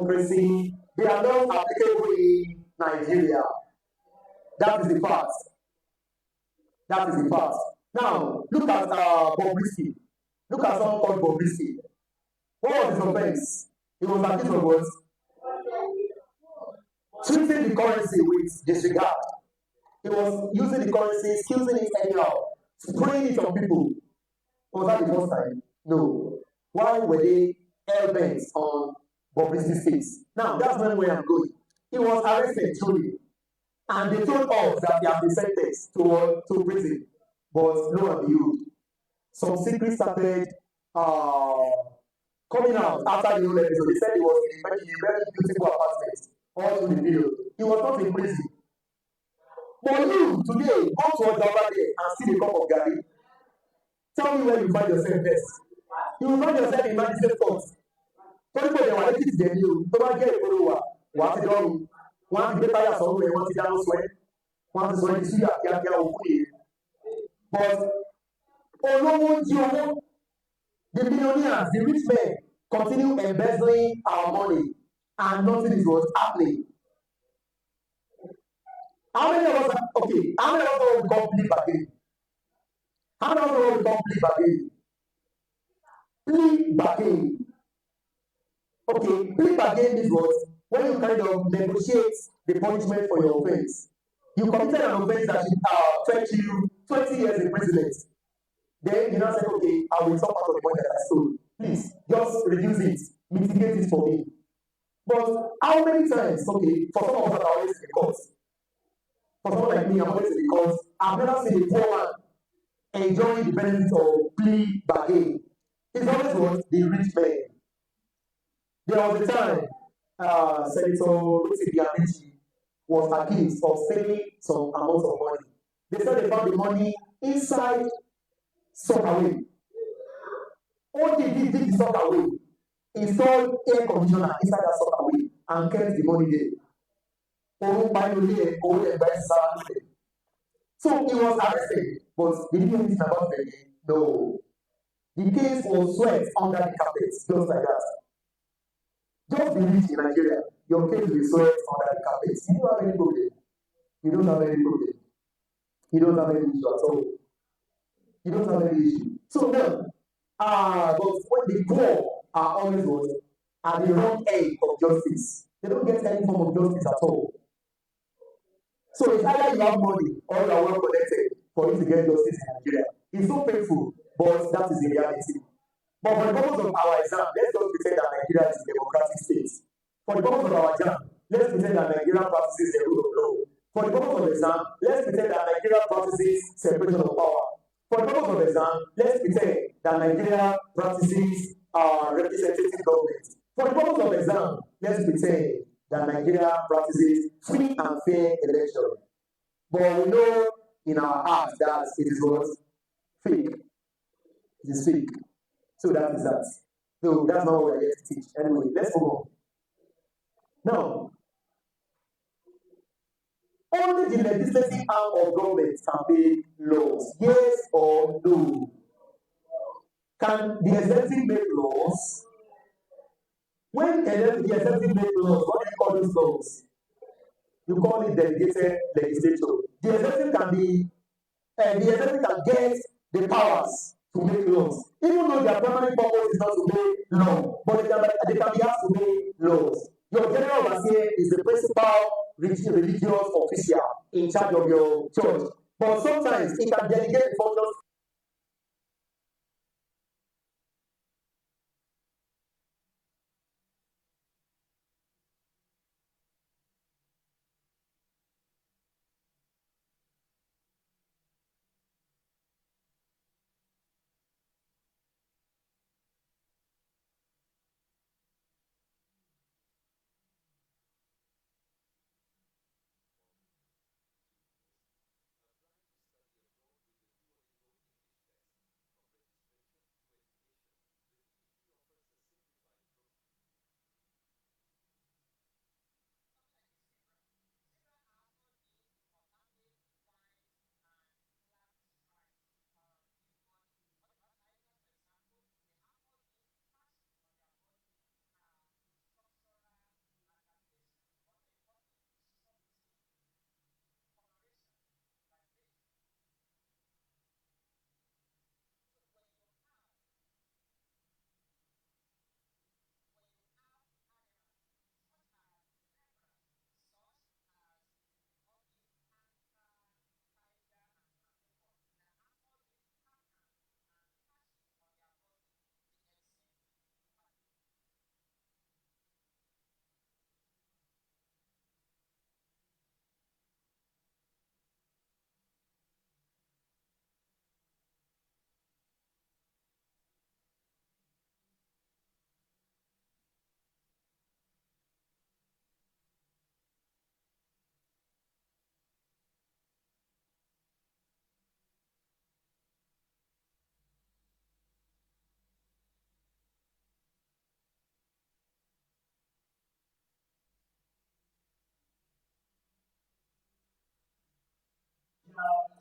democracy, they are not applicable in Nigeria. That is the fact. That is the fact. Now, look at Bobrisky. Look at someone called Bobrisky. What was his offense? He was accused of what? Treating the currency with disregard. He was using the currency, using it anyhow, spraying it on people. Was that the first time? No. Why were they hell-bent on Bobrisky's case? Now, that's not where I'm going. He was arrested, truly. And they told us that he had been sentenced to prison. But lo and behold, some secrets started coming out after the whole episode. They said he was in a very beautiful apartment all through the video. He was not in prison. But you, today, go towards the other day and see the cup of Gary. Tell me where you find yourself best. You will find yourself in magistrate court. Torí pé ìwà lẹ́kìtì jẹ̀ ní o, tó bá jẹ́ ìpolówó wa, wà á ti dọ́rùn. Wọ́n á ti gbé táyà sọ́run rẹ̀, wọ́n ti dáná sọ ẹ́. Wọ́n á ti sọ ẹ́ di súyà kíákíá òkú yìí. But olówó jí owó, the millionaires, the rich men continue embezzling our money and nothing is what's happening. How many of us are, okay, how many of us will become plea bargaining? How many of us will become plea bargaining? Plea bargaining. Okay, plea bargaining is what? When you kind of negotiate the punishment for your offense. You committed an offense that should fetch you 20 years imprisonment. Then you now say, okay, I will talk out of the money that I stole. Please, just reduce it, mitigate it for me. But how many times, okay, for some of us that are always in the court, for someone like me, I'm always in the court, I've never seen a poor man enjoying the benefits of plea bargaining. It's always what? The rich men. There was a time Senator Amici was accused of stealing some amount of money. They said they found the money inside Sockaway. All they did the Sockaway, installed air conditioner inside that Sockaway and kept the money there. So he was arrested, but they didn't know anything about it. No. The case was swept under the carpet, just like that. Just be rich in Nigeria, your case will be swept under the carpet. You don't have any problem. You don't have any problem. You don't have any issue at all. You don't have any issue. So now, but when the poor are always what? At the wrong end of justice. They don't get any form of justice at all. So it's either you have money or you are well connected for you to get justice in Nigeria. It's so painful, but that is the reality. But for the purpose of our exam, let's just pretend that Nigeria is a democratic state. For the purpose of our exam, let's pretend that Nigeria practices the rule of law. For the purpose of exam, let's pretend that Nigeria practices separation of power. For the purpose of exam, let's pretend that Nigeria practices representative government. For the purpose of exam, let's pretend that Nigeria practices free and fair election. But we know in our hearts that it is what? Fake. It is fake. So that is that. So that's not what we're here to teach. Anyway, let's move on. Now, only the legislative arm of government can make laws. Yes or no? Can the executive make laws? When the executive make laws, what do you call those laws? You call it delegated legislature. The executive can get the powers to make laws. Even though their primary purpose is not to make law, but they can be asked to make laws. Your general overseer is the principal religious official in charge of your church. But sometimes he can delegate the functions.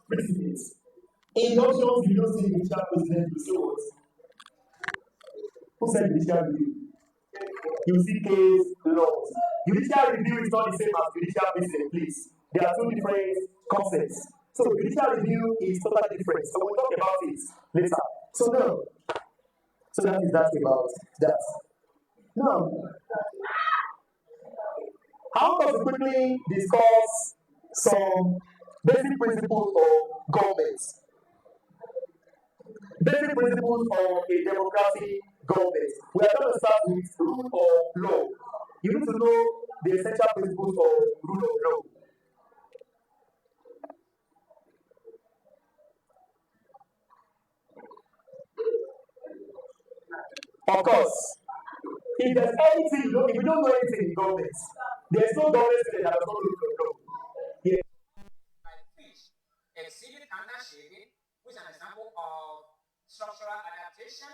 Presidents. Inductions, you don't see judicial president, you see what? Who said judicial review? You see case laws. Judicial review is not the same as judicial president, please. There are two different concepts. So judicial review is totally different. So we'll talk about it later. So now, so that is that about that. Now, I want us to quickly discuss some basic principles of government. Basic principles of a democratic government. We are going to start with rule of law. You need to know the essential principles of rule of law. Of course, if there's anything, if you don't know anything in government, there's no government that does not know rule of law. Yeah. Like fish, exhibit counter shading, which is an example of structural adaptation.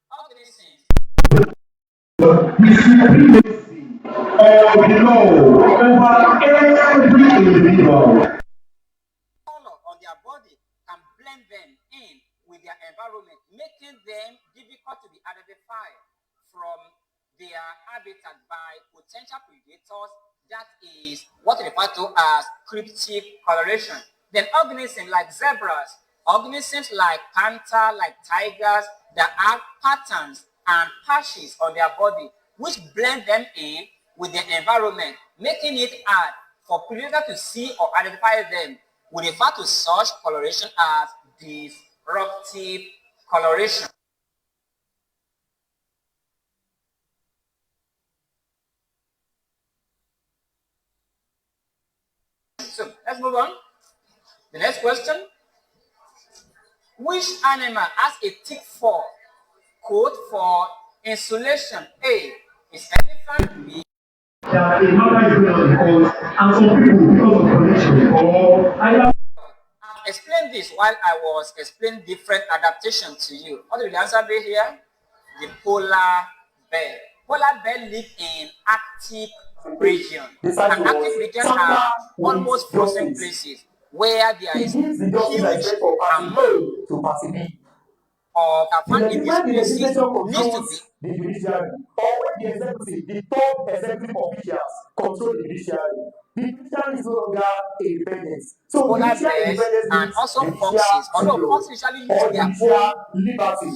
Organisms. Of the law over every individual. Color on their body can blend them in with their environment, making them difficult to be identified from their habitat by potential predators. That is what we refer to as cryptic coloration. Then organisms like zebras, organisms like panther, like tigers, that have patterns and patches on their body, which blend them in with their environment, making it hard for predators to see or identify them. We refer to such coloration as disruptive coloration. So let's move on. The next question. Which animal has a thick fur coat for insulation? A is elephant. B. That a matter is going on because, and some people, because of connection, or either. I've explained this while I was explaining different adaptations to you. What will the answer be here? The polar bear. Polar bear live in Arctic region. And Arctic region are almost frozen places where there is huge amount of found in these places needs to be the judiciary, or when the executive, the top executive officials control the judiciary. The judiciary is no longer independent. So polar bears and also foxes, although foxes usually use their own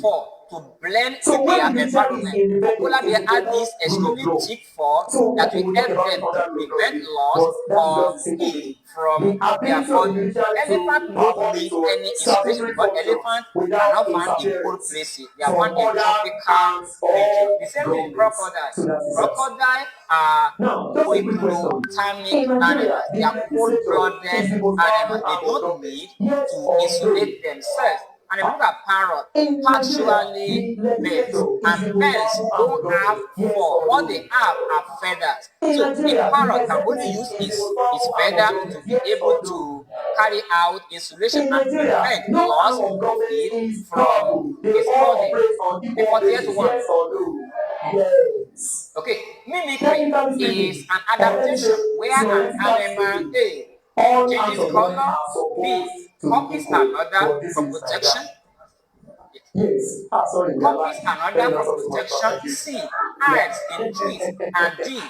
fur to blend with their environment. But polar bear have this extremely thick fur that will help them to prevent loss of heat from their body. Elephant don't need any insulation because elephants are not found in cold places. They are found in tropical region. The same with crocodile. Crocodile are hypothermic animals. They are cold-blooded animals. They don't need to insulate themselves. And if you look at parrot, actually birds, and birds don't have fur. What they have are feathers. So a parrot can only use his feather to be able to carry out insulation and prevent loss of heat from his body. The 40th one. Okay, mimicry is an adaptation where an animal A changes color, B copies another for protection. Yes. Copies another for protection. C hides in trees, and D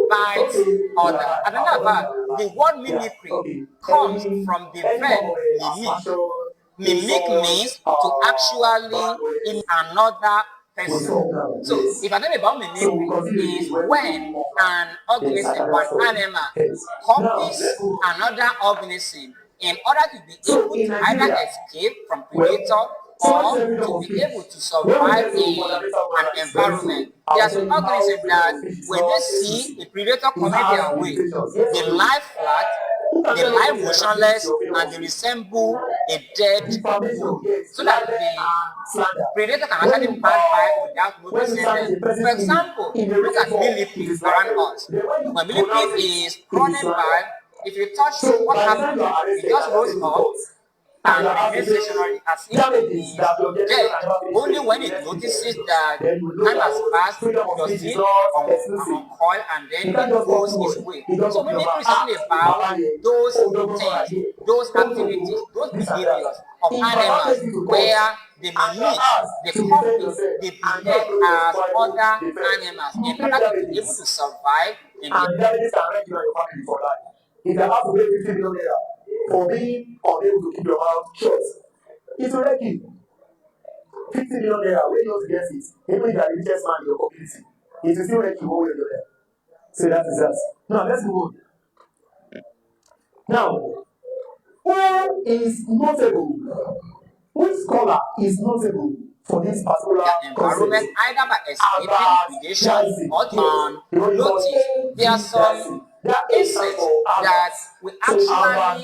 bites other. Another part, the word mimicry comes from the verb mimic. Mimic means to actually in another person. So if I talk about mimicry, is when an organism or an animal copies another organism in order to be able to either escape from predator or to be able to survive in an environment. There are some organisms that when they see a predator coming their way, they lie flat, they lie motionless, and they resemble a dead bull, so that the predator can actually pass by without noticing them. For example, look at millipedes around us. When millipede is running by, if you touch what happens, it just rolls up and remain stationary as if it is dead. Only when it notices that time has passed does it uncoil and then it goes its way. So we need precisely about those things, those activities, those behaviors of animals where they may meet, they copy, they behave as other animals in order to be able to survive in the and damages can wreck you and your family for life. If you have to pay 50 million naira for being unable to keep your mouth shut, it will wreck you. 50 million naira, when you want to get it, even if you are the richest man in your community, it will still wreck you one way or the other. So that is that. Now let's move on. Now, who is notable? Which scholar is notable for this particular environment, either by escaping predation or notice there are some insects that will actually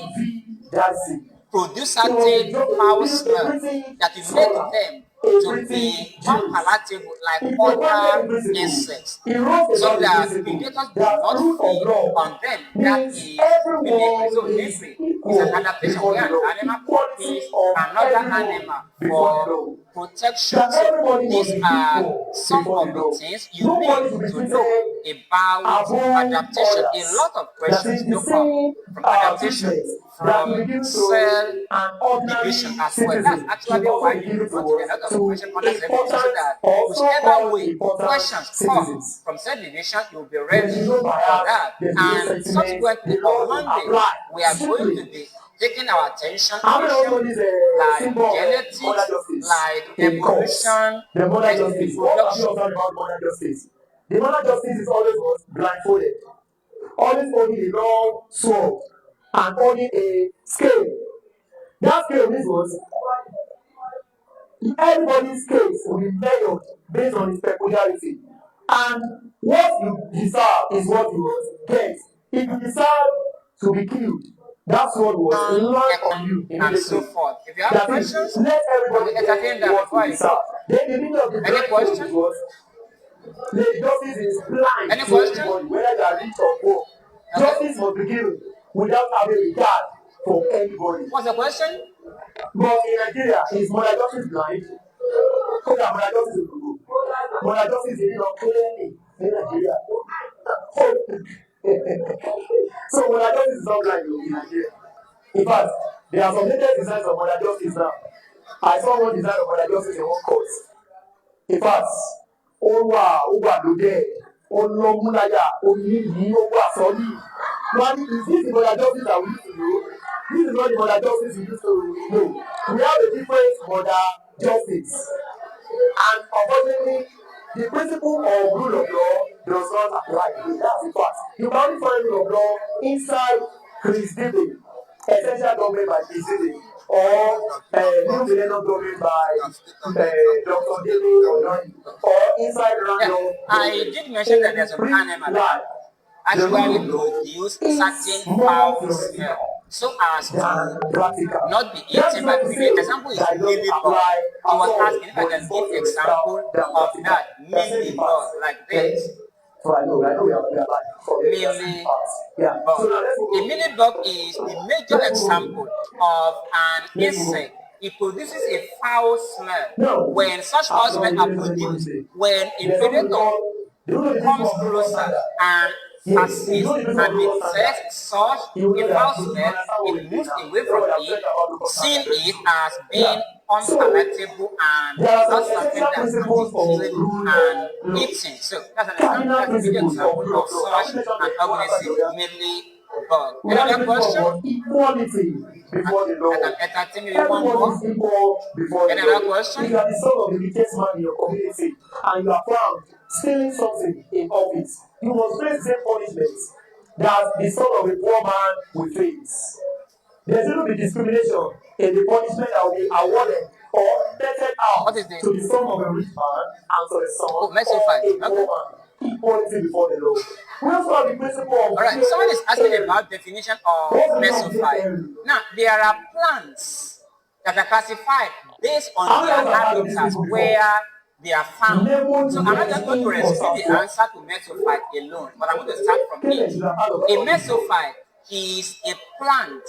produce certain foul smell that will make them to be unpalatable like other insects, so that predators do not feed on them. That is mimicry. So mimicry is an adaptation where an animal copies another animal for protection. So these are some of the things you need to know about adaptation. A lot of questions do come from adaptation, from cell division as well. That's actually why you go to a lot of questions on cell division, so that whichever way questions come from cell division, you'll be ready for that. And subsequently on Monday, we are going to be taking our attention to issues like genetics, like evolution, the modern and justice. What have you observed about modern justice? The modern justice is always what? Blindfolded. Always holding a long sword and holding a scale. That scale means what? Everybody's case will be measured based on his peculiarity. And what you deserve is what you must get. If you deserve to be killed, that sword was land on you and so forth. If you have questions, let everybody entertain them what before you you deserve. Then the meaning of the any question? was the justice is blind Any to question? everybody, whether you are rich or poor. Okay. Justice must be given without having regard for anybody. What's the question? But in Nigeria, is modern justice blind? Okay, modern justice is good. Modern justice is not clearly in Nigeria. So modern justice is not blind in Nigeria. In fact, there are some latest designs of modern justice now. I saw one design of modern justice in one court. In fact, ó wà lóde, ó lọ́múláyà, ó ní ó wà sọ́ọ́lì. Wọ́n ní, is this the modern justice that we used to know? This is not the modern justice we used to know. We have a different modern justice. And unfortunately, the principle of rule of law does not apply. That's the fact. You can only find rule of law inside Chris David, essential government by Chris David, or new millennium government by Dr. David or inside random. I did mention that there's an animal that actually produce certain foul smell so as to not be eaten by predators. Example is millibug. I was asking if I can give example of that millibug like this. Millibug. A millibug is the major example of an insect. It produces a foul smell. When such foul smell are produced, when a predator comes closer and persists and detects such a foul smell, it moves away from it, seeing it as being unpalatable and not something that can be killed and eaten. So that's an example, that's a video example of such an organism, mainly bug. Any other question? Equality before the law. I can entertain you one more. Any other question? If you are the son of the richest man in your community and you are found stealing something in office, you must face the same punishment that the son of a poor man will face. There's going to be discrimination in the punishment that will be awarded or meted out to the son of a rich man and to the son of a poor man. Equality before the law. We also have the principle of. Alright, someone is asking about definition of mesophyte. Now, there are plants that are classified based on their habitats where they are found. So I'm not just going to restrict the answer to mesophyte alone, but I'm going to start from it. A mesophyte is a plant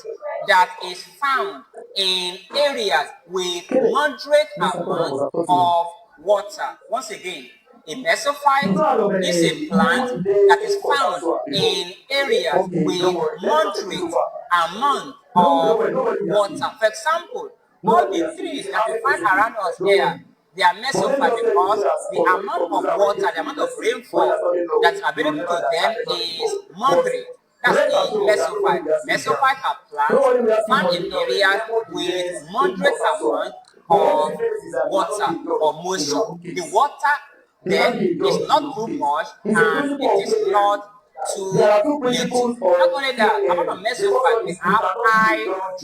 that is found in areas with moderate amount of water. Once again, a mesophyte is a plant that is found in areas with moderate amount of water. For example, all the trees that we find around us here, they are mesophyte because the amount of water, the amount of rainfall that's available to them is moderate. That's the mesophyte. Mesophyte are plants found in areas with moderate amount of water or moisture. The water then is not too much and it is not too little. Not only that, apart from mesophyte, we have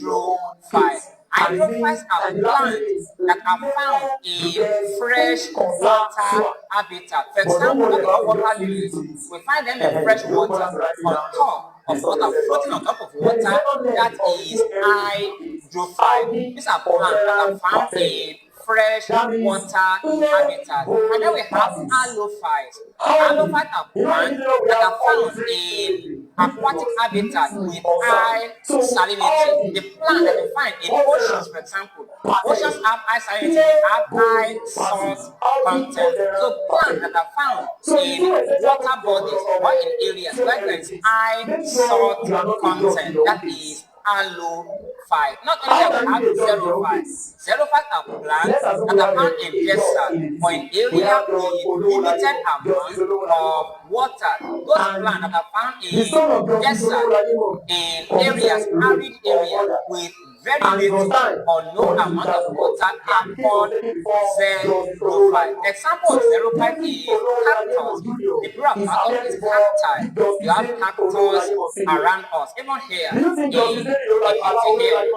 hydrophyte. Hydrophytes are plants that are found in fresh water habitat. For example, talking about water lilies, we find them in fresh water on top of water, floating on top of water. That is hydrophyte. These are plants that are found in fresh water habitat. And then we have halophytes. Halophytes are plants that are found in aquatic habitat with high salinity. The plant that you find in oceans, for example, oceans have high salinity, they have high salt content. So plants that are found in water bodies or in areas where there is high salt content, that is halophyte. Not only that, we have xerophytes. Xerophytes are plants that are found in desert or in area with limited amount of water. Those plants that are found in desert, in areas, arid areas with very little or no amount of water, they are called xerophyte. Example of xerophyte is cactus. The plural of cactus is cacti. You have cactus around us. Even here in here, you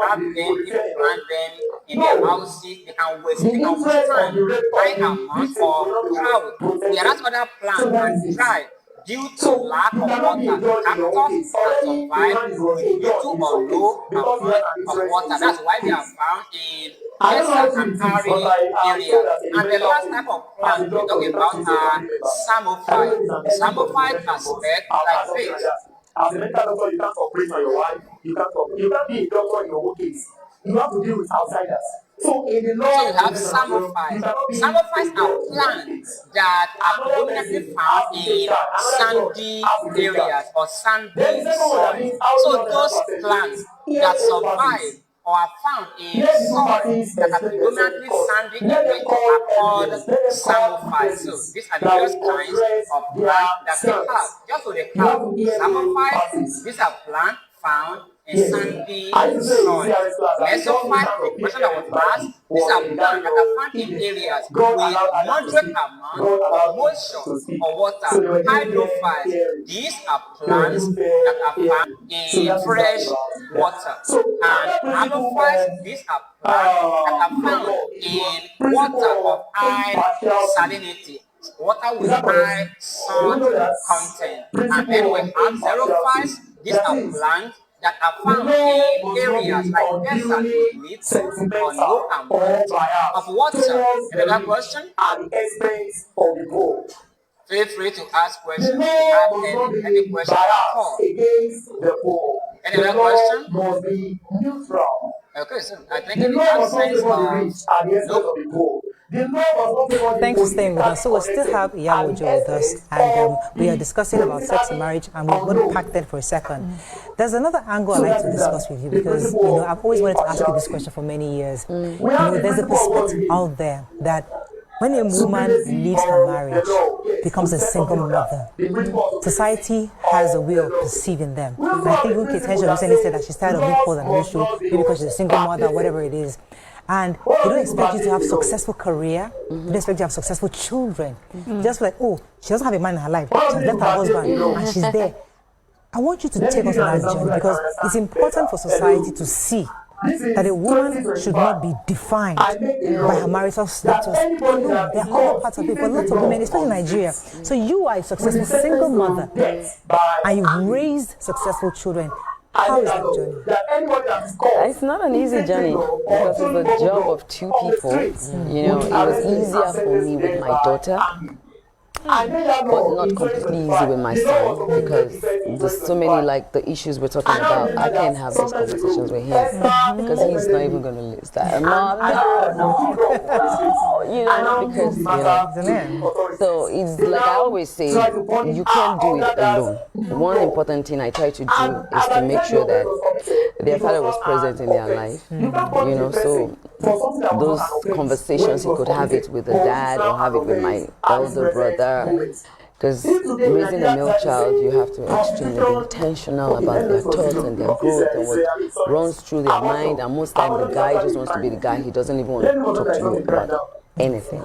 have them, people plant them in their houses. They can withstand high amounts of drought. Whereas other plants can dry due to lack of water. Cactus can survive with little or low amount of water. That's why they are found in desert and arid areas. And the last type of plant we talk about are psammophytes. Psammophytes are specks like this. As a medical doctor, you can't operate on your wife. You can't be a doctor in your own case. You have to deal with outsiders. So in the law, so you have psammophytes. Psammophytes are plants that are predominantly found in sandy areas or sandy soil. So those plants that survive or are found in soil that are predominantly sandy areas are called psammophytes. So these are the various kinds of plants that we have. Just so they have psammophytes, these are plants found in sandy soil. Mesophyte, the question that was asked, these are plants that are found in areas with moderate amount of moisture or water. Hydrophytes, these are plants that are found in fresh water. And halophytes, these are plants that are found in water of high salinity, water with high salt content. And then we have xerophytes, these are plants that are found in areas like desert with little or no amount of water. Another question? Feel free to ask questions. If you have any question at all. Any other question? Okay, so I think in the absence of no. Thanks for staying with us. So we still have Iyawojo with us, and we are discussing about sex and marriage, and we're going to pack that for a second. There's another angle I'd like to discuss with you because, you know, I've always wanted to ask you this question for many years. You know, there's a perspective out there that when a woman leaves her marriage, becomes a single mother, society has a way of perceiving them. And I think Kate Henshaw recently said that she's tired of being called an issue, maybe because she's a single mother, whatever it is. And they don't expect you to have a successful career. They don't expect you to have successful children. Just like, oh, she doesn't have a man in her life. She's left her husband and she's there. I want you to take us on that journey because it's important for society to see that a woman should not be defined by her marital status. There are other parts of it, but lots of women, especially in Nigeria. So you are a successful single mother and you've raised successful children. How is that journey? It's not an easy journey because it's a job of two people. You know, it was easier for me with my daughter but not completely easy with my son because there's so many like the issues we're talking about. I can't have those conversations with him because he's not even gonna lose that. Mom, no, you know, because so it's like I always say, you can't do it alone. One important thing I try to do is to make sure that their father was present in their life. You know, so those conversations you could have it with the dad or have it with my elder brother. Because raising a male child, you have to extremely be intentional about their thoughts and their growth and what runs through their mind. And most time the guy just wants to be the guy. He doesn't even want to talk to you about anything.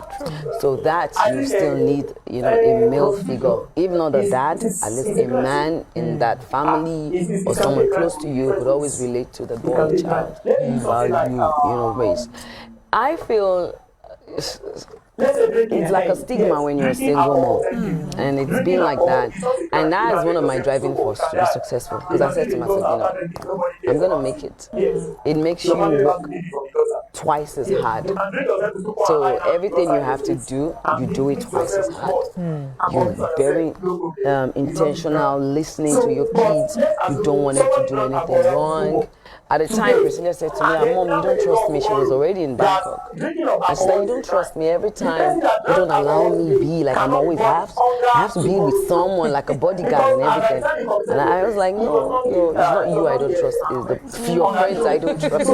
So that you still need, you know, a male figure. If not a dad, at least a man in that family or someone close to you could always relate to the boy child value, you know, raised. I feel it's like a stigma when you're a single mom, and it's been like that, and that is one of my driving forces to be successful, because I said to myself, you know, I'm gonna make it. It makes you work twice as hard, so everything you have to do, you do it twice as hard. You're very intentional, listening to your kids. You don't want them to do anything wrong. At the time, Priscilla said to me, Mom, you don't trust me. She was already in Bangkok. I said, you don't trust me. Every time you don't allow me be like I'm always I have to be with someone like a bodyguard and everything. And I was like, no, it's not you I don't trust. It's the your friends I don't trust.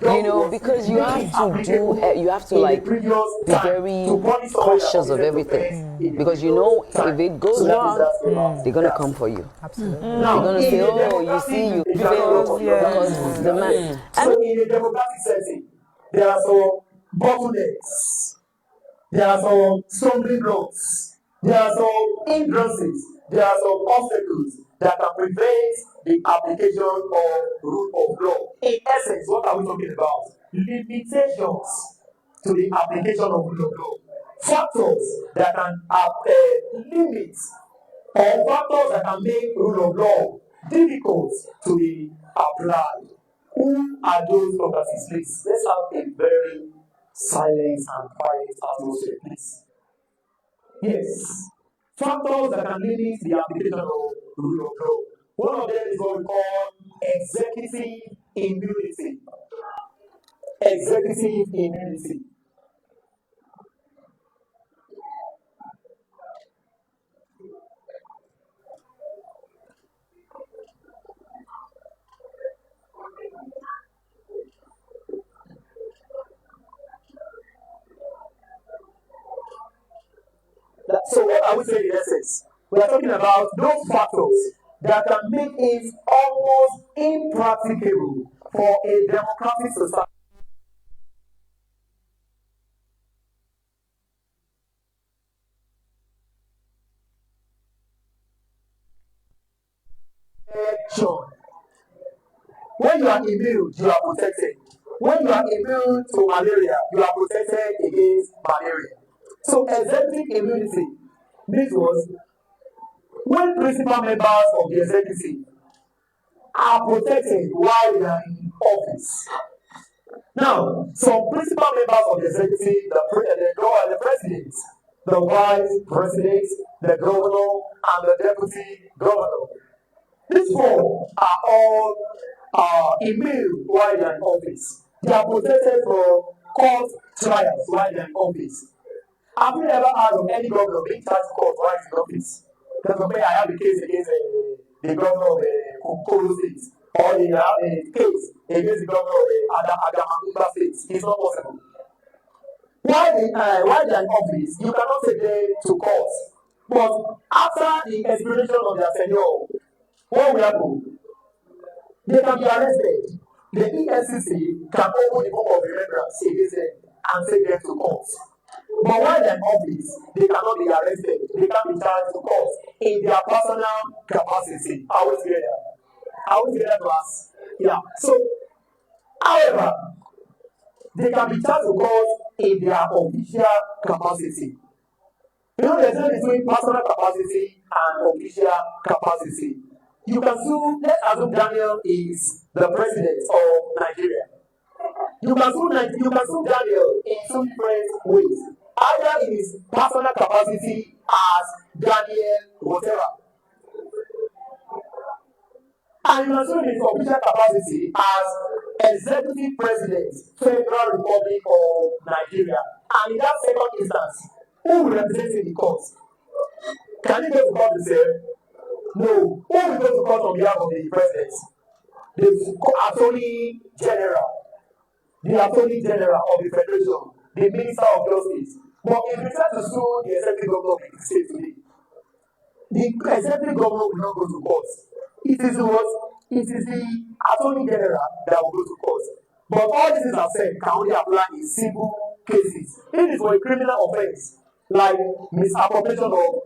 You know, because you have to like be very cautious of everything. Because you know, if it goes wrong, they're going to come for you. Absolutely. They're going to say, oh, you see, you failed because the man. So in a democratic setting, there are some bottlenecks, there are some stumbling blocks, there are some hindrances, there are some obstacles that can prevent the application of rule of law. In essence, what are we talking about? Limitations to the application of rule of law. Factors that can limit or factors that can make rule of law difficult to be applied. Who are those properties, please? Let's have a very silent and quiet atmosphere, please. Yes. Factors that can limit the application of rule of law. One of them is what we call executive immunity. Executive immunity. So what are we saying in essence? We are talking about those factors that can make it almost impracticable for a democratic society when you are immune, you are protected. When you are immune to malaria, you are protected against malaria. So executive immunity means was when principal members of the executive are protected while they are in office. Now, some principal members of the executive, the president, the vice president, the governor, and the deputy governor. These four are all immune while they are in office. They are protected from court trials while they are in office. Have you ever heard of any governor being charged to court while in office? Because I have a case against the governor of Kokoro State, or they have a case against the governor of Adamakuta State. It's not possible. While they are in office, you cannot take them to court. But after the expiration of their tenure, what will happen? They can be arrested. The EFCC can open the book of remembrance against them and take them to court. But while they're in office, they cannot be arrested. They can't be charged to court in their personal capacity. Are we together? Are we together, class? Yeah. So, however, they can be charged to court in their official capacity. You know the difference between personal capacity and official capacity. You can sue, let's assume Daniel is the president of Nigeria. You can sue Daniel in two different ways. either in his personal capacity as Daniel, whatever, and also in his official capacity as Executive President, Federal Republic of Nigeria. And in that second instance, who will represent him in court? Can he go to court himself? No. Who will go to court on behalf of the president? The Attorney General. The Attorney General of the Federation, the Minister of Justice. But if you try to sue the Executive Governor of the state today, the Executive Governor will not go to court. It is the Attorney General that will go to court. But all these things I've said can only apply in simple cases. If it is for a criminal offense, like misappropriation of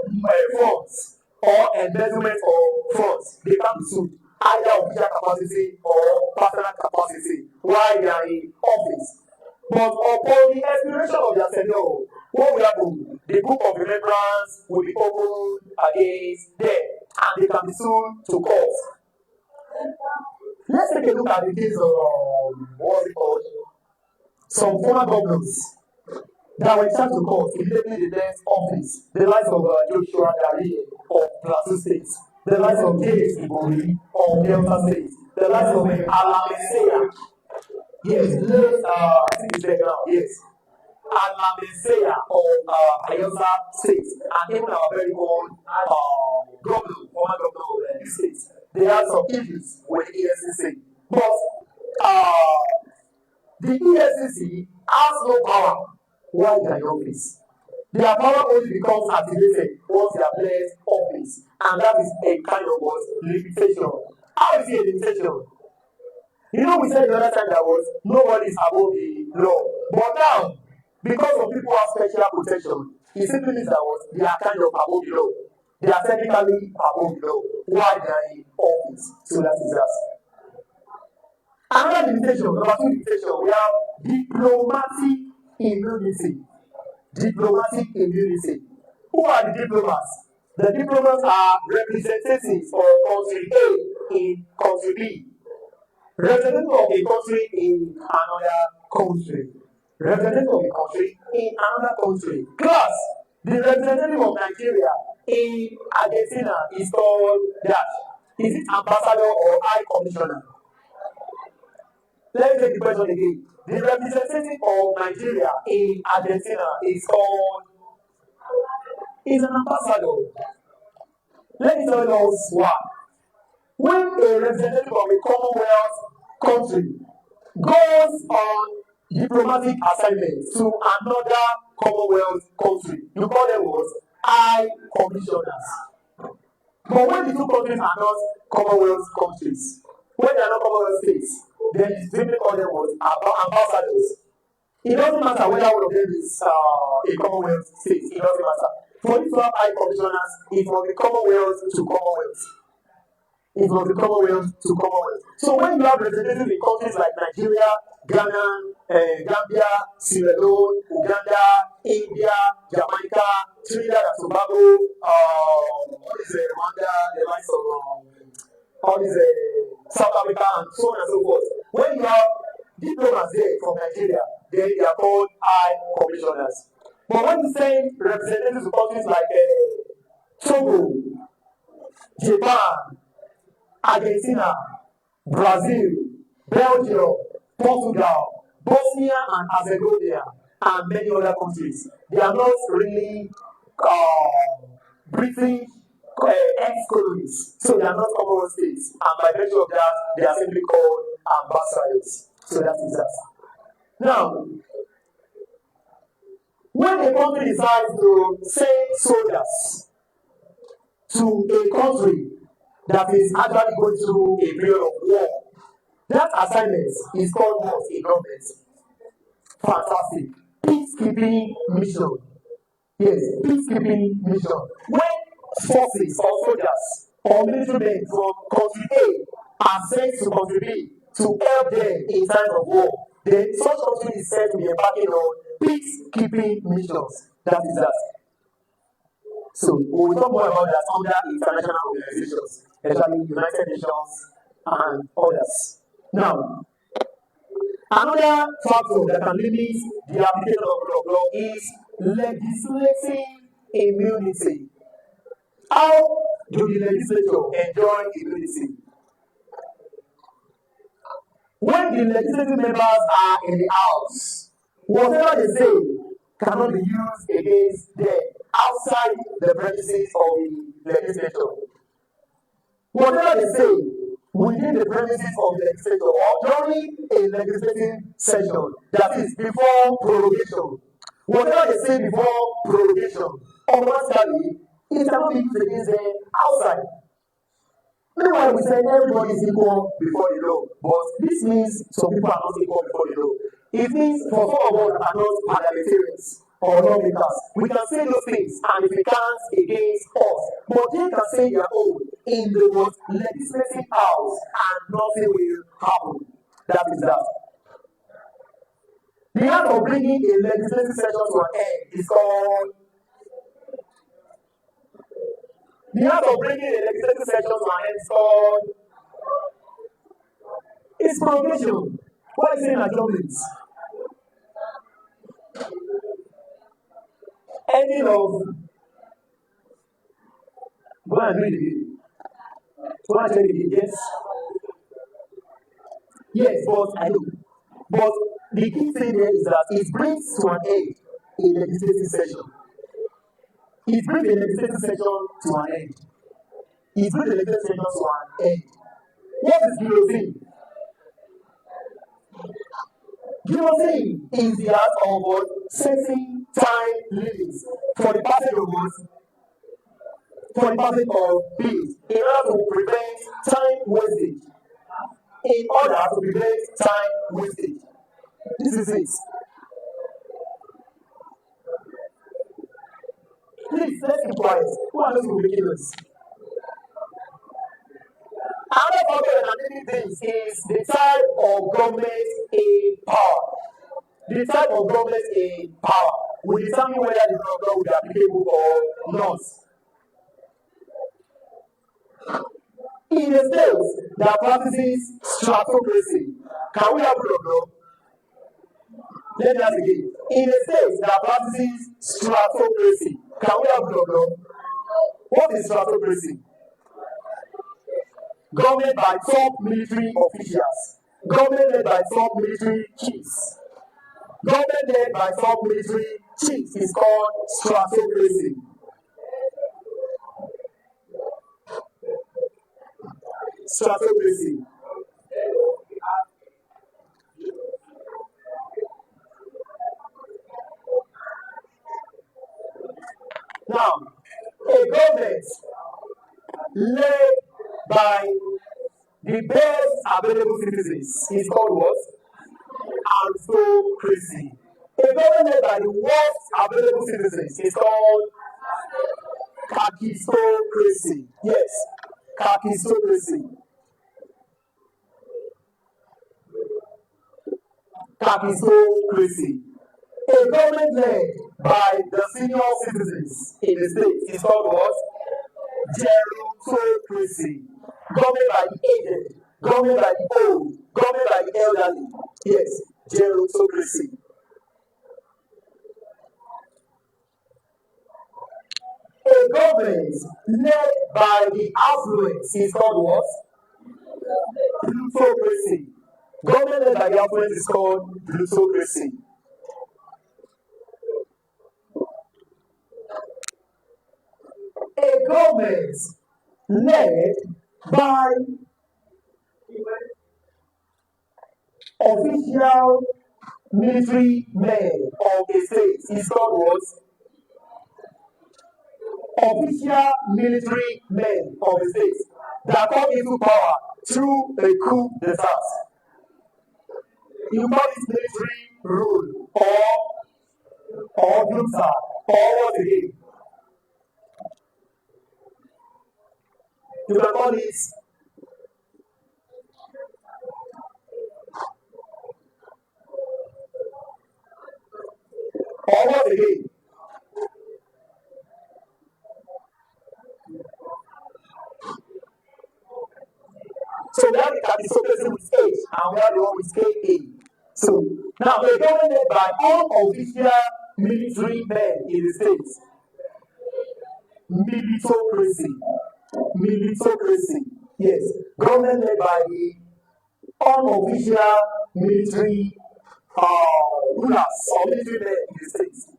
funds or embezzlement of funds, they can be sued either official capacity or personal capacity while they are in office. But upon the expiration of their tenure, what will happen? The book of remembrance will be opened against them, and they can be sued to court. Let's take a look at the case of what's it called? Some former governors that were sent to court immediately the next office. The likes of Joshua Dari of Plateau State, the likes of James Ibori of Delta State, the likes of Alamesea. Yes, I think it's there now. Yes. Alamesea of Ayota State, and even our very own governor, former governor of this state. They had some issues with the EFCC. But the EFCC has no power while they are in office. Their power only becomes activated once they are left office. And that is a kind of what? Limitation. How is it a limitation? You know, we said the other time that was nobody is above the law. But now, because of people who have special protection, it simply means that what? They are kind of above the law. They are technically above the law while they are in office. So that is that. Another limitation, number two limitation, we have diplomatic immunity. Diplomatic immunity. Who are the diplomats? The diplomats are representatives of country A in country B. Representative of a country in another country. Representative of a country in another country. Class, the representative of Nigeria in Argentina is called that. Is it ambassador or high commissioner? Let me take the question again. The representative of Nigeria in Argentina is called an ambassador. Let me tell you why. When a representative of a Commonwealth country goes on diplomatic assignment to another Commonwealth country, you call them what? High commissioners. But when the two countries are not Commonwealth countries, when they are not Commonwealth states, then you simply call them what? Ambassadors. It doesn't matter whether one of them is a Commonwealth state, it doesn't matter. For you to have high commissioners, it must be Commonwealth to Commonwealth. It must be Commonwealth to Commonwealth. So when you have representatives in countries like Nigeria, Ghana, Gambia, Sierra Leone, Uganda, India, Jamaica, Trinidad and Tobago, Rwanda, the likes of all these South Africa and so on and so forth. When you have diplomats there from Nigeria, they are called high commissioners. But when you send representatives to countries like Togo, Japan, Argentina, Brazil, Belgium, Portugal, Bosnia and Herzegovina, and many other countries, they are not really British ex-colonies, so they are not Commonwealth states, and by virtue of that, they are simply called ambassadors. So that is that. Now, when a country decides to send soldiers to a country that is actually going through a period of war, that assignment is called what? A government. Fantastic. Peacekeeping mission. Yes, peacekeeping mission. When forces or soldiers or military men from country A are sent to country B to help them in times of war, then such country is said to be embarking on peacekeeping missions. That is that. So we will talk more about that under international organizations, especially United Nations and others. Now, another factor that can limit the application of rule of law is legislative immunity. How do the legislature enjoy immunity? When the legislative members are in the house, whatever they say cannot be used against them outside the premises of the legislature. Whatever they say within the premises of the legislature or during a legislative session, that is before prorogation, whatever they say before prorogation, automatically it cannot be used against them outside. Meanwhile, we say everybody is equal before the law, but this means some people are not equal before the law. It means for some of us that are not parliamentarians or lawmakers, we can say those things and if it counts against us, but they can say their own in the most legislative house and nothing will happen. That is that. The act of bringing a legislative session to an end is called the act of bringing a legislative session to an end is called it's prorogation. What is it in adjournment? Ending of go and read it again. Go and check it again. Yes. Yes, but I know. But the key thing there is that it brings to an end a legislative session. It brings the legislative session to an end. It brings the legislative session to an end. What is guillotine? Guillotine is the act of setting time limits for the passage of goods, for the passage of bills, in order to prevent time wastage. In order to prevent time wastage. This is it. Please, let's keep quiet. Who are those who will make noise? Another problem and many things is the type of government in power. The type of government in power will determine whether the rule of law will be applicable or not. In a state that practices stratocracy, can we have rule of law? Let me ask again. In a state that practices stratocracy, can we have rule of law? What is stratocracy? Government by top military officials. Government led by top military chiefs. Government led by top military chiefs is called stratocracy. Stratocracy. Now, a government led by the best available citizens is called what? Aristocracy. A government led by the worst available citizens is called kakistocracy. Yes, kakistocracy. Kakistocracy. A government led by the senior citizens in the state is called what? Gerontocracy. Government by the aged, government by the old, government by the elderly. Yes, gerontocracy. A government led by the affluent is called what? Plutocracy. Government led by the affluent is called plutocracy. A government led by official military men of a state is called what? Official military men of a state that come into power through a coup d'etat. You call it military rule or junta or what again? You can call it or what again? So we have the capitocracy with H and we have the one with KA. So now a government led by unofficial military men in the states. Militocracy. Militocracy. Yes. Government led by the unofficial military rulers or military men in the states.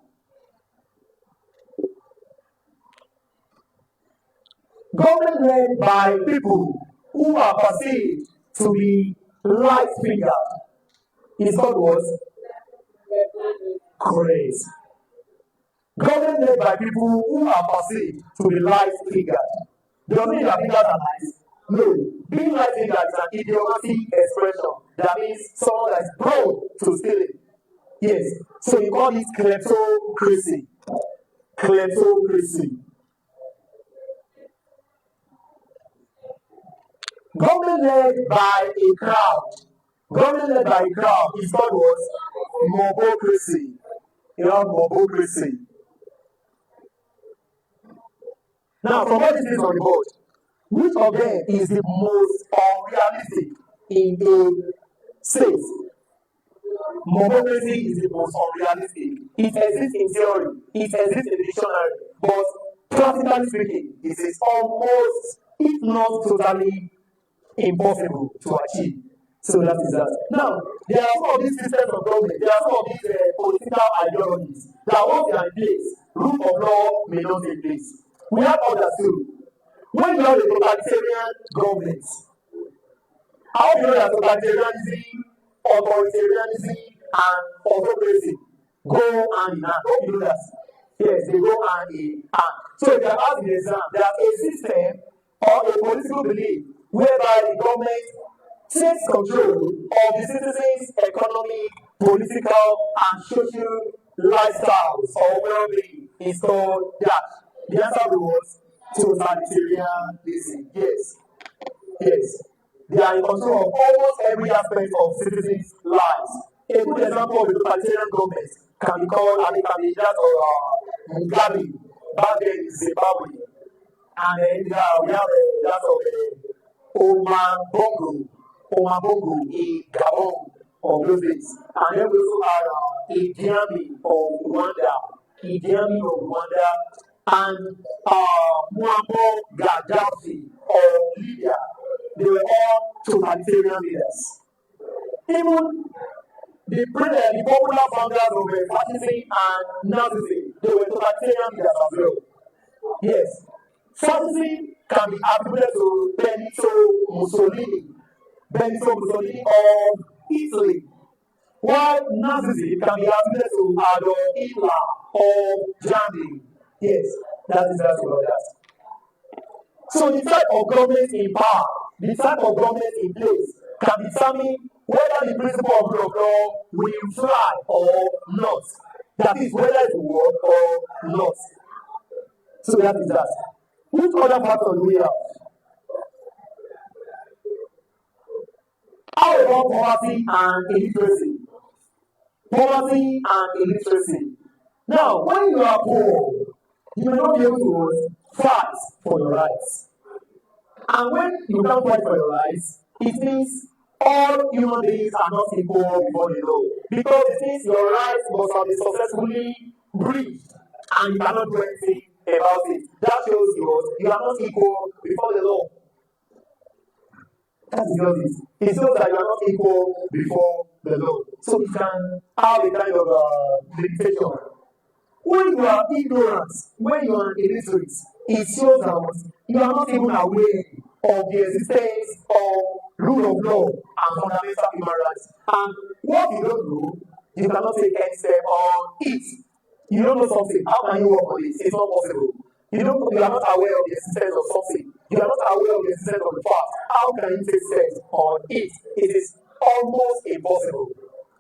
Government led by people who are perceived to be light-fingered. Is called what? Correct. Government led by people who are perceived to be light-fingered. Does it mean that fingers are nice? No. Being light-fingered is an idiomatic expression. That means someone that is prone to stealing. Yes. So you call it kleptocracy. Kleptocracy. Government led by a crowd. Government led by a crowd is called what? Mobocracy. You have mobocracy. Now, from all these things on the board, which of them is the most unrealistic in a state? Mobocracy is the most unrealistic. It exists in theory, it exists in the dictionary, but practically speaking, it is almost, if not totally, impossible to achieve. So that is that. Now, there are some of these systems of government, there are some of these political ideologies that once they are in place, rule of law may not take place. We have others too. When you have a totalitarian government, how do you know that totalitarianism, authoritarianism, and autocracy go hand in hand? How do you know that? Yes, they go hand in hand. So if you are asked in the exam, there is a system or a political belief whereby the government takes control of the citizens' economy, political, and social lifestyles or well-being. Is called that. The answer was totalitarianism. Yes. Yes. They are in control of almost every aspect of citizens' lives. A good example of a totalitarian government can be called, and it can be that of Mugabe back then in Zimbabwe. And then we have that of Omar Bongo in Gabon of those days. And then we also have Idi Amin of Rwanda, and Muammar Gaddafi of Libya. They were all totalitarian leaders. Even the popular founders of fascism and Nazism, they were totalitarian leaders as well. Yes. Fascism can be attributed to Benito Mussolini of Italy, while Nazism can be attributed to Adolf Hitler of Germany. Yes, that is about that. So the type of government in power, the type of government in place can determine whether the principle of rule of law will fly or not. That is, whether it will work or not. So that is that. Which other factors do we have? How about poverty and illiteracy? Poverty and illiteracy. Now, when you are poor, you may not be able to fight for your rights. And when you can't fight for your rights, it means all human beings are not equal before the law. Because it means your rights must have been successfully breached, and you cannot do anything about it. That shows you are not equal before the law. That is just it. It shows that you are not equal before the law. So you can have a kind of limitation. When you are ignorant, when you are illiterate, it shows that you are not even aware of the existence of rule of law and fundamental human rights. And what you don't know, you cannot take any step on it. You don't know something. How can you work on it? It's not possible. You are not aware of the existence of something. You are not aware of the existence of the fact. How can you take steps on it? It is almost impossible.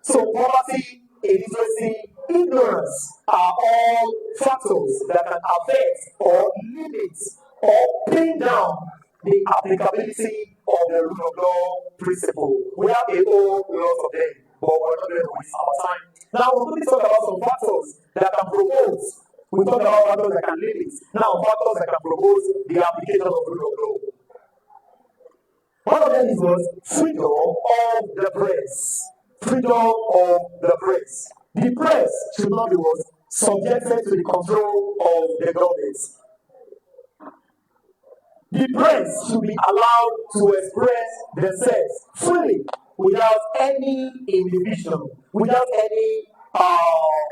So poverty, illiteracy, ignorance are all factors that can affect or limit or bring down the applicability of the rule of law principle. We have a whole lot of them, but we're not going to waste our time. Now we're going to talk about some factors that can promote. We talk about factors that can limit. Now factors that can promote the application of the rule of law. One of them is what? Freedom of the press. Freedom of the press. The press should not be what? subjected to the control of the government. The press should be allowed to express themselves freely without any inhibition, without any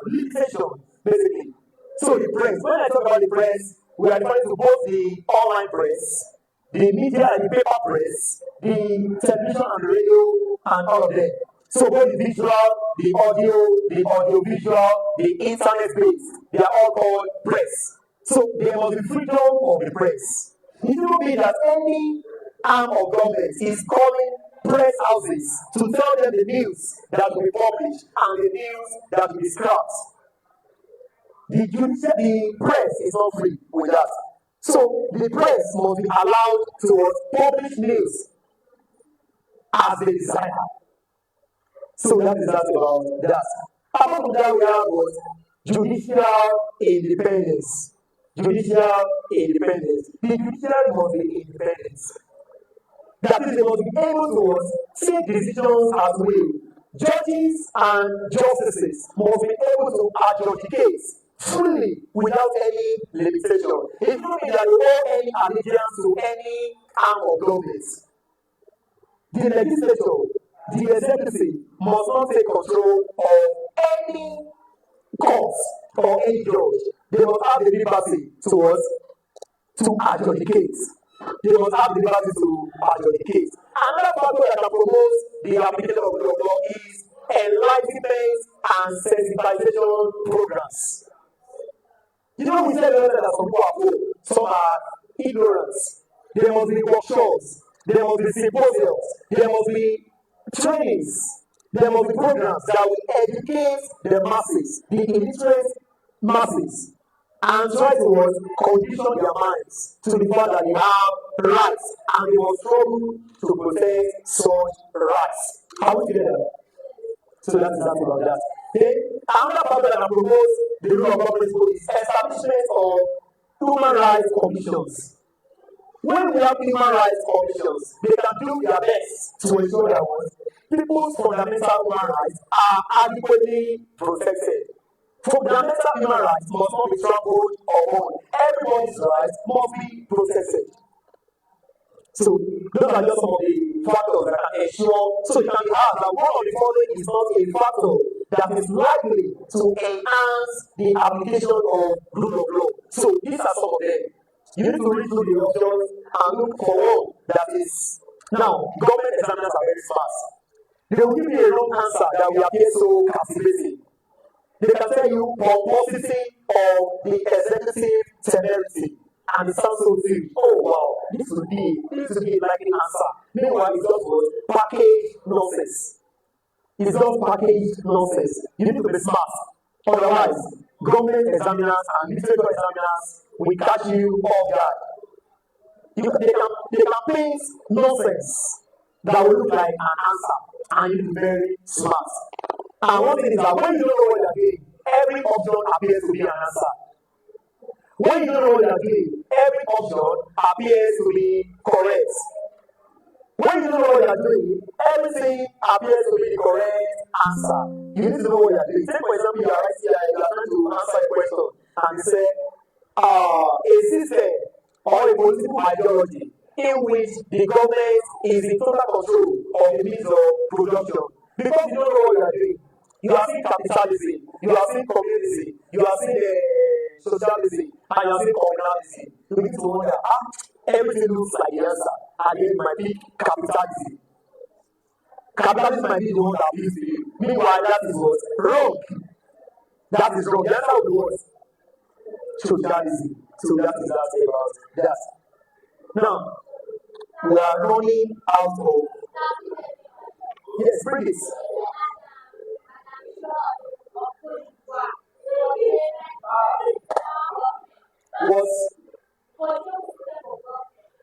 limitation, basically. So the press, when I talk about the press, we are referring to both the online press, the media and the paper press, the television and the radio, and all of them. So both the visual, the audio visual, the internet based, they are all called press. So there must be freedom of the press. It will be that any arm of government is calling press houses to tell them the news that will be published and the news that will be scrapped. The press is not free with that. So the press must be allowed to publish news as they desire. So that is that about that. Apart from that, we have what? Judicial independence. Judicial independence. The judiciary must be independent. That is, they must be able to take decisions as will. Judges and justices must be able to adjudicate freely without any limitation. It will be that you owe any allegiance to any arm of government. The legislature, the executive, must not take control of any court or any judge. They must have the liberty to adjudicate. They must have the liberty to adjudicate. Another factor that can promote the application of the law is enlightenment and sensitization programs. You know, we said earlier that some people are poor, some are ignorant. There must be workshops, there must be symposiums, there must be trainings, there must be programs that will educate the masses, the illiterate masses, and try to condition their minds to the fact that they have rights and they must struggle to protect such rights. Are we together? So that's exactly about that. Then, another factor that promotes the rule of government is establishment of human rights commissions. When we have human rights commissions, they can do their best to ensure that people's fundamental human rights are adequately protected. Fundamental human rights must not be trampled upon. Everybody's rights must be protected. So those are just some of the factors that can ensure. So it can be asked that one of the following is not a factor that is likely to enhance the application of rule of law. So these are some of them. You need to read through the options and look for one that is. Now, government examiners are very fast. They will give you a wrong answer that will appear so captivating. They can tell you pomposity of the executive temerity. And it sounds so big. Oh wow, this would be like an answer. Meanwhile, it's just what packaged nonsense. It's just packaged nonsense. You need to be smart. Otherwise, government examiners and literature examiners will catch you off guard. They can paint nonsense that will look like an answer, and you need to be very smart. And one thing is that when you don't know what you're doing, every option appears to be an answer. When you don't know what you're doing, every option appears to be correct. When you don't know what you're doing, everything appears to be the correct answer. You need to know what you're doing. Take for example, you are right here, you are trying to answer a question, and you say, a system or a political ideology in which the government is in total control of the means of production. Because you don't know what you are doing. You are seeing capitalism, you are seeing communism, you are seeing socialism, and you are seeing communalism. You need to wonder, everything looks like the answer, and then it might be capitalism. Capitalism might be the one that appeals to you. Meanwhile, that is what? Wrong. That is wrong. The answer will be what? Socialism. So that is that about that. Now, we are running out of. Yes, bring it.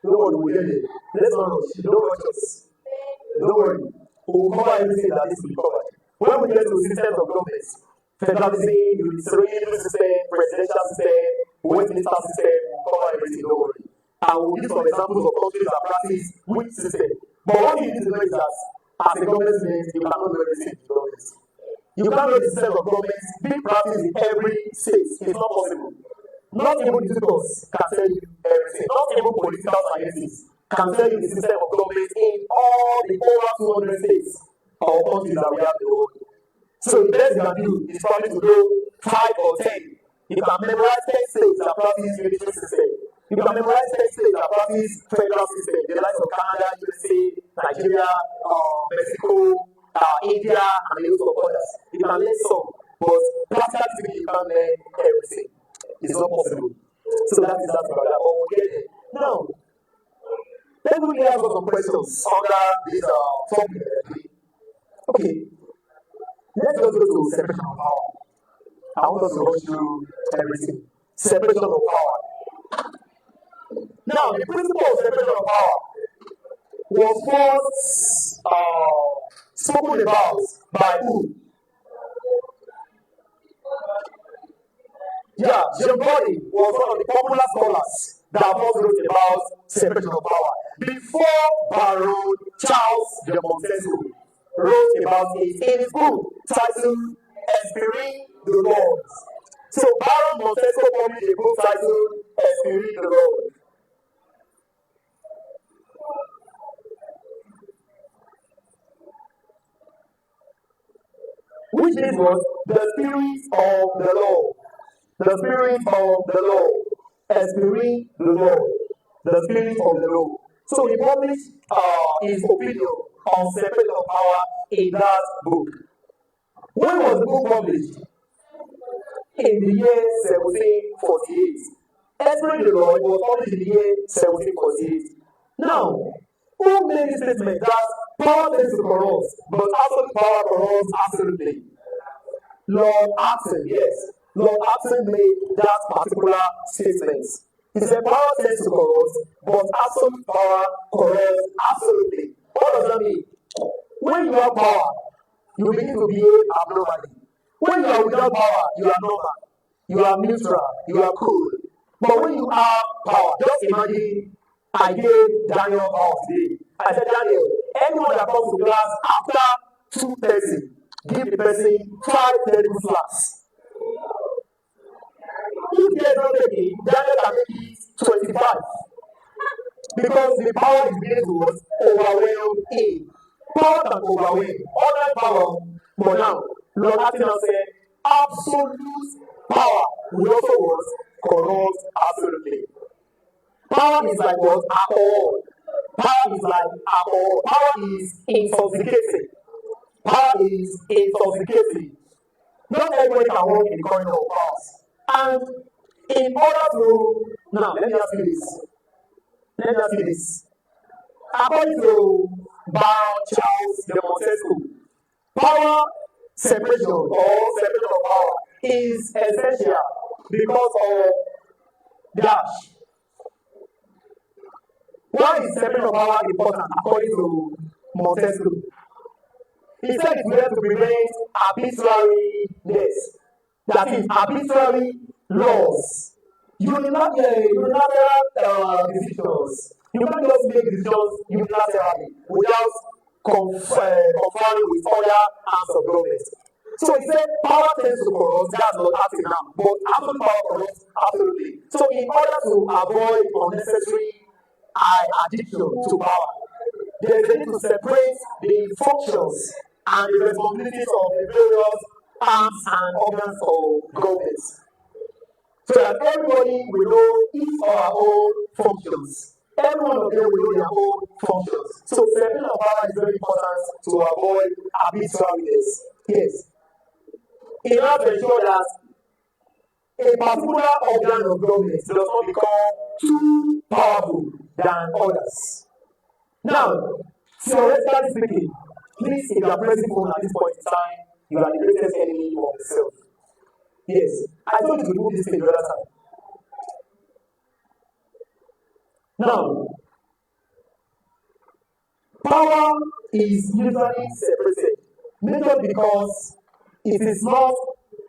Don't worry, we'll get it. Let's not rush. Don't rush us. Don't worry. We'll cover everything that needs to be covered. When we get to systems of government, federalism, unitarian system, presidential system, Westminster system, we'll cover everything, don't worry. And we'll give some examples of countries that practice which system. But what you need to know is that as a government, you cannot do everything in government. You can't know the system of government being practiced in every state. It's not possible. Not even the tutors can tell you everything. Not even political scientists can tell you the system of government in all the over 200 states or countries that we have in the world. So the best you can do is probably to know 5 or 10. You can memorize 10 states that practice unitary system. You can memorize 10 states that practice federal system. The likes of Canada, USA, Nigeria, Mexico, India, and a lot of others. You can learn some, but practically you can't learn everything. It's not possible. So that is that about that. But we'll get there. Now, let's look at some questions under this topic. Okay. Let's just go to separation of power. I want us to go through everything. Separation of power. Now, the principle of separation of power was first spoken about by who? Yeah, John Body was one of the popular scholars that first wrote about separation of power. Before Baron Charles de Montesquieu wrote about it in his book titled Esprit de Lord. So Baron Montesquieu published a book titled Esprit de Lord. Which means was the spirit of the Lord. The spirit of the Lord. Esprit de Lord. The spirit of the Lord. So he published his opinion on separation of power in that book. When was the book published? In the year 1748. Esprit de Lord was published in the year 1748. Now, who made the statement that power tends to corrupt, but absolute power corrupts absolutely? Lord Acton, yes. Lord Acton made that particular statement. He said power tends to corrupt, but absolute power corrupts absolutely. What does that mean? When you have power, you begin to behave abnormally. When you are without power, you are normal. You are neutral. You are cool. But when you have power, just imagine I gave Daniel power today. I said, Daniel, anyone that comes to class after 2:30, give the person 5 terrible slaps. If they don't take it, Daniel can make it 25. Because the power is being to overwhelm him. Power can overwhelm. Other power, but now, Lord Attina said, absolute power will also was corrupt absolutely. Power is like what? Alcohol. Power is like alcohol. Power is intoxicating. Power is intoxicating. Not everybody can walk in the corridor of powers. And in order to, now let me ask you this. Let me ask you this. According to Baron Charles de Montesquieu, power separation or separation of power is essential because of dash. Why is separation of power important according to Montesquieu? He said it's there to prevent arbitrariness. That is, arbitrary laws. Unilateral decisions. You can't just make decisions unilaterally without conferring with other arms of government. So he said power tends to corrupt, that's not acting now, but absolute power corrupts absolutely. So in order to avoid unnecessary addiction to power, there is a need to separate the functions and the responsibilities of the various arms and organs of government. So that everybody will know each of our own functions. Every one of them will know their own functions. So separation of power is very important to avoid arbitrariness. Yes. In order to ensure that a particular organ of government does not become too powerful than others. Now, theoretically speaking, please, if you are pressing phone at this point in time, you are the greatest enemy of yourself. Yes. I told you to remove this thing the other time. Now, power is usually separated, mainly because it is not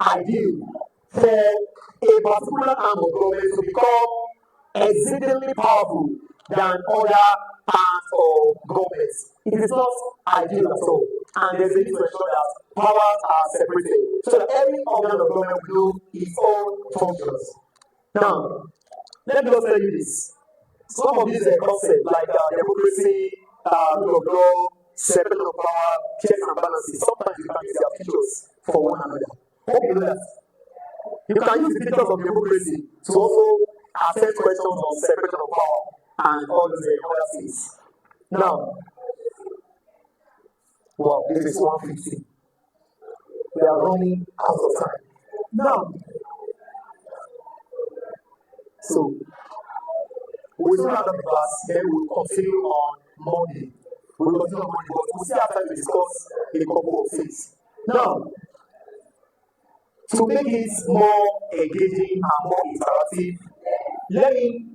ideal for a particular arm of government to become exceedingly powerful than other arms of government. It is not ideal at all. and there's a need to ensure that powers are separated so that every organ of government will do its own functions. Now, let me just tell you this. Some of these concepts like democracy, rule of law, separation of power, checks and balances, sometimes you can use their features for one another. Hope you know that. You can use the features of democracy to also assess questions on separation of power and all those other things. Now, well, this is 150. We are running out of time. Now, so we will have the class, then we will continue on Monday. We will continue on Monday, but we'll still have time to discuss a couple of things. Now, to make it more engaging and more interactive, let me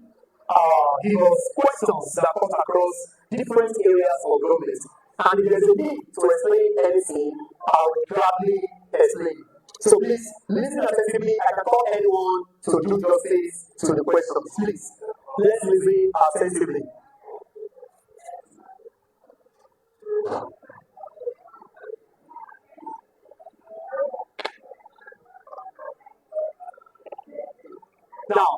give us questions that cut across different areas of government. And if there's a need to explain anything, I will gladly explain. So please, listen attentively. I can call anyone to do justice to the questions. Please, let's listen attentively. Now,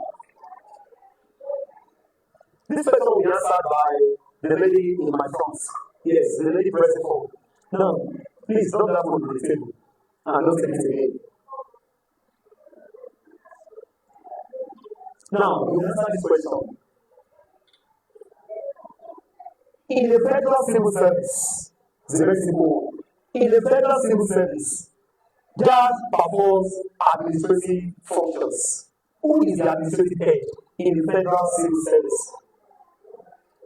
this question will be answered by the lady in my front. Yes, the lady pressing forward. Now, please drop that phone on the table and don't take it again. Now, you answer this question. In the federal civil service, it's a very simple one. In the federal civil service, that performs administrative functions. Who is the administrative head in the federal civil service?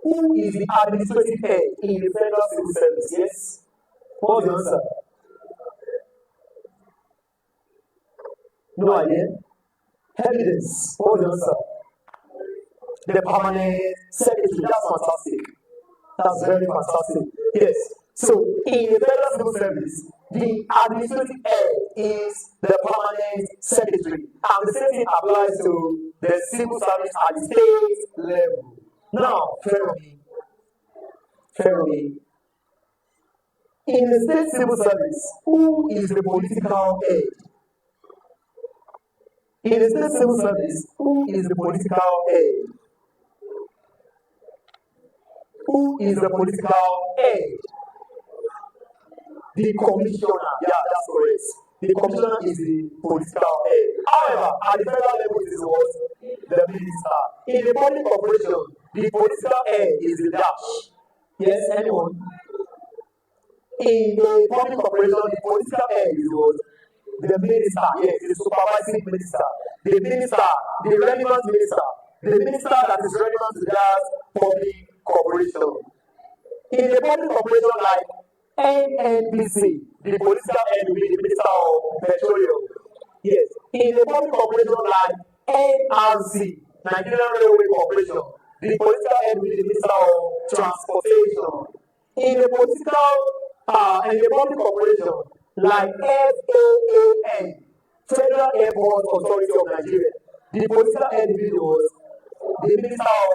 Who is the administrative head in the federal civil service? Yes? What's the answer? No idea? Evidence. What's the answer? The permanent secretary. That's fantastic. That's very fantastic. Yes. So, in the federal civil service, the administrative head is the permanent secretary. And the same thing applies to the civil service at the state level. Now, follow me. In the state civil service, who is the political head? In the state civil service, who is the political head? Who is the political head? The commissioner. Yeah, that's correct. The commissioner is the political head. However, at the federal level, it is what? The minister. In the public corporation, the political head is the dash. Yes, anyone? In the public corporation, the political head is what? The minister. Yes, the supervising minister. The minister, the relevant minister. The minister that is relevant to that public corporation. In the public corporation like NNPC, the political head will be the minister of petroleum. Yes. In the public corporation like NRC, Nigerian Railway Corporation, the political head will be the minister of transportation. In the public corporation like FAAN, Federal Airport Authority of Nigeria, the political head will be the minister of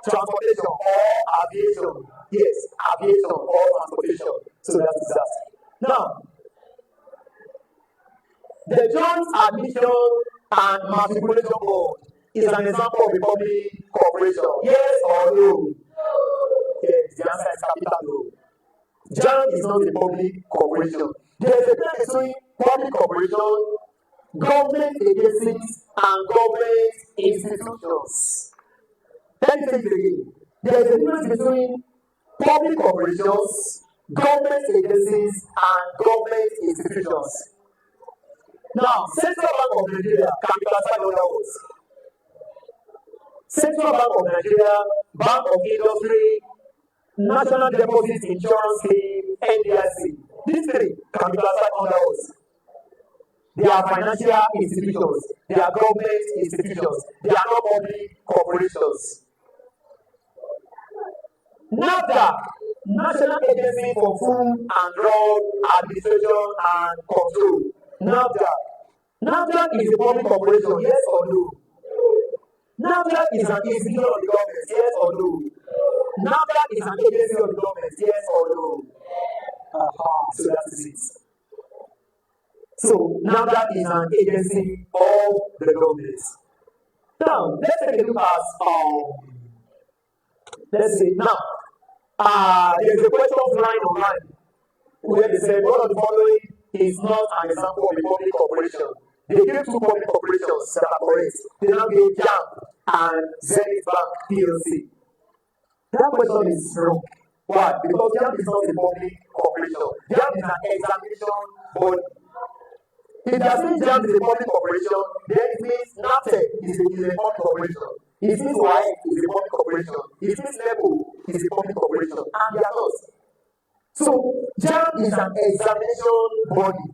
transportation or aviation. Yes, aviation or transportation. So that is that. Now, the Joint Admission and Matriculation Board is an example of a public corporation. Yes or no? Yes, the answer is capital no. JAM is not a public corporation. There is a difference between public corporation, government agencies, and government institutions. Let me take it again. There is a difference between public corporations, government agencies, and government institutions. Now, Central Bank of Nigeria can be classified in other words. Central Bank of Nigeria, Bank of Industry, National Deposit Insurance Scheme, NDIC. These three can be classified under us. They are financial institutions. They are government institutions. They are not public corporations. NAFDAC, National Agency for Food and Drug Administration and Control. NAFDAC is a public corporation, yes or no? NAFDAC is an institution of the government, yes or no? NAFDAC is an agency of the government, yes or no? So that is it. So now that is an agency of the government. Now let's take a look at let's see now. There's a question of line online where they said one of the following is not an example of a public corporation. They gave two public corporations that are correct. They now gave JAM and Zenith Bank PLC. That question is wrong. Why? Because JAM is not a public corporation. JAM is an examination body. If they are saying JAM is a public corporation, then it means NATEC is a public corporation. It means WAEC is a public corporation. It means NEPO is a public corporation. And they are not. So, JAM is an examination body.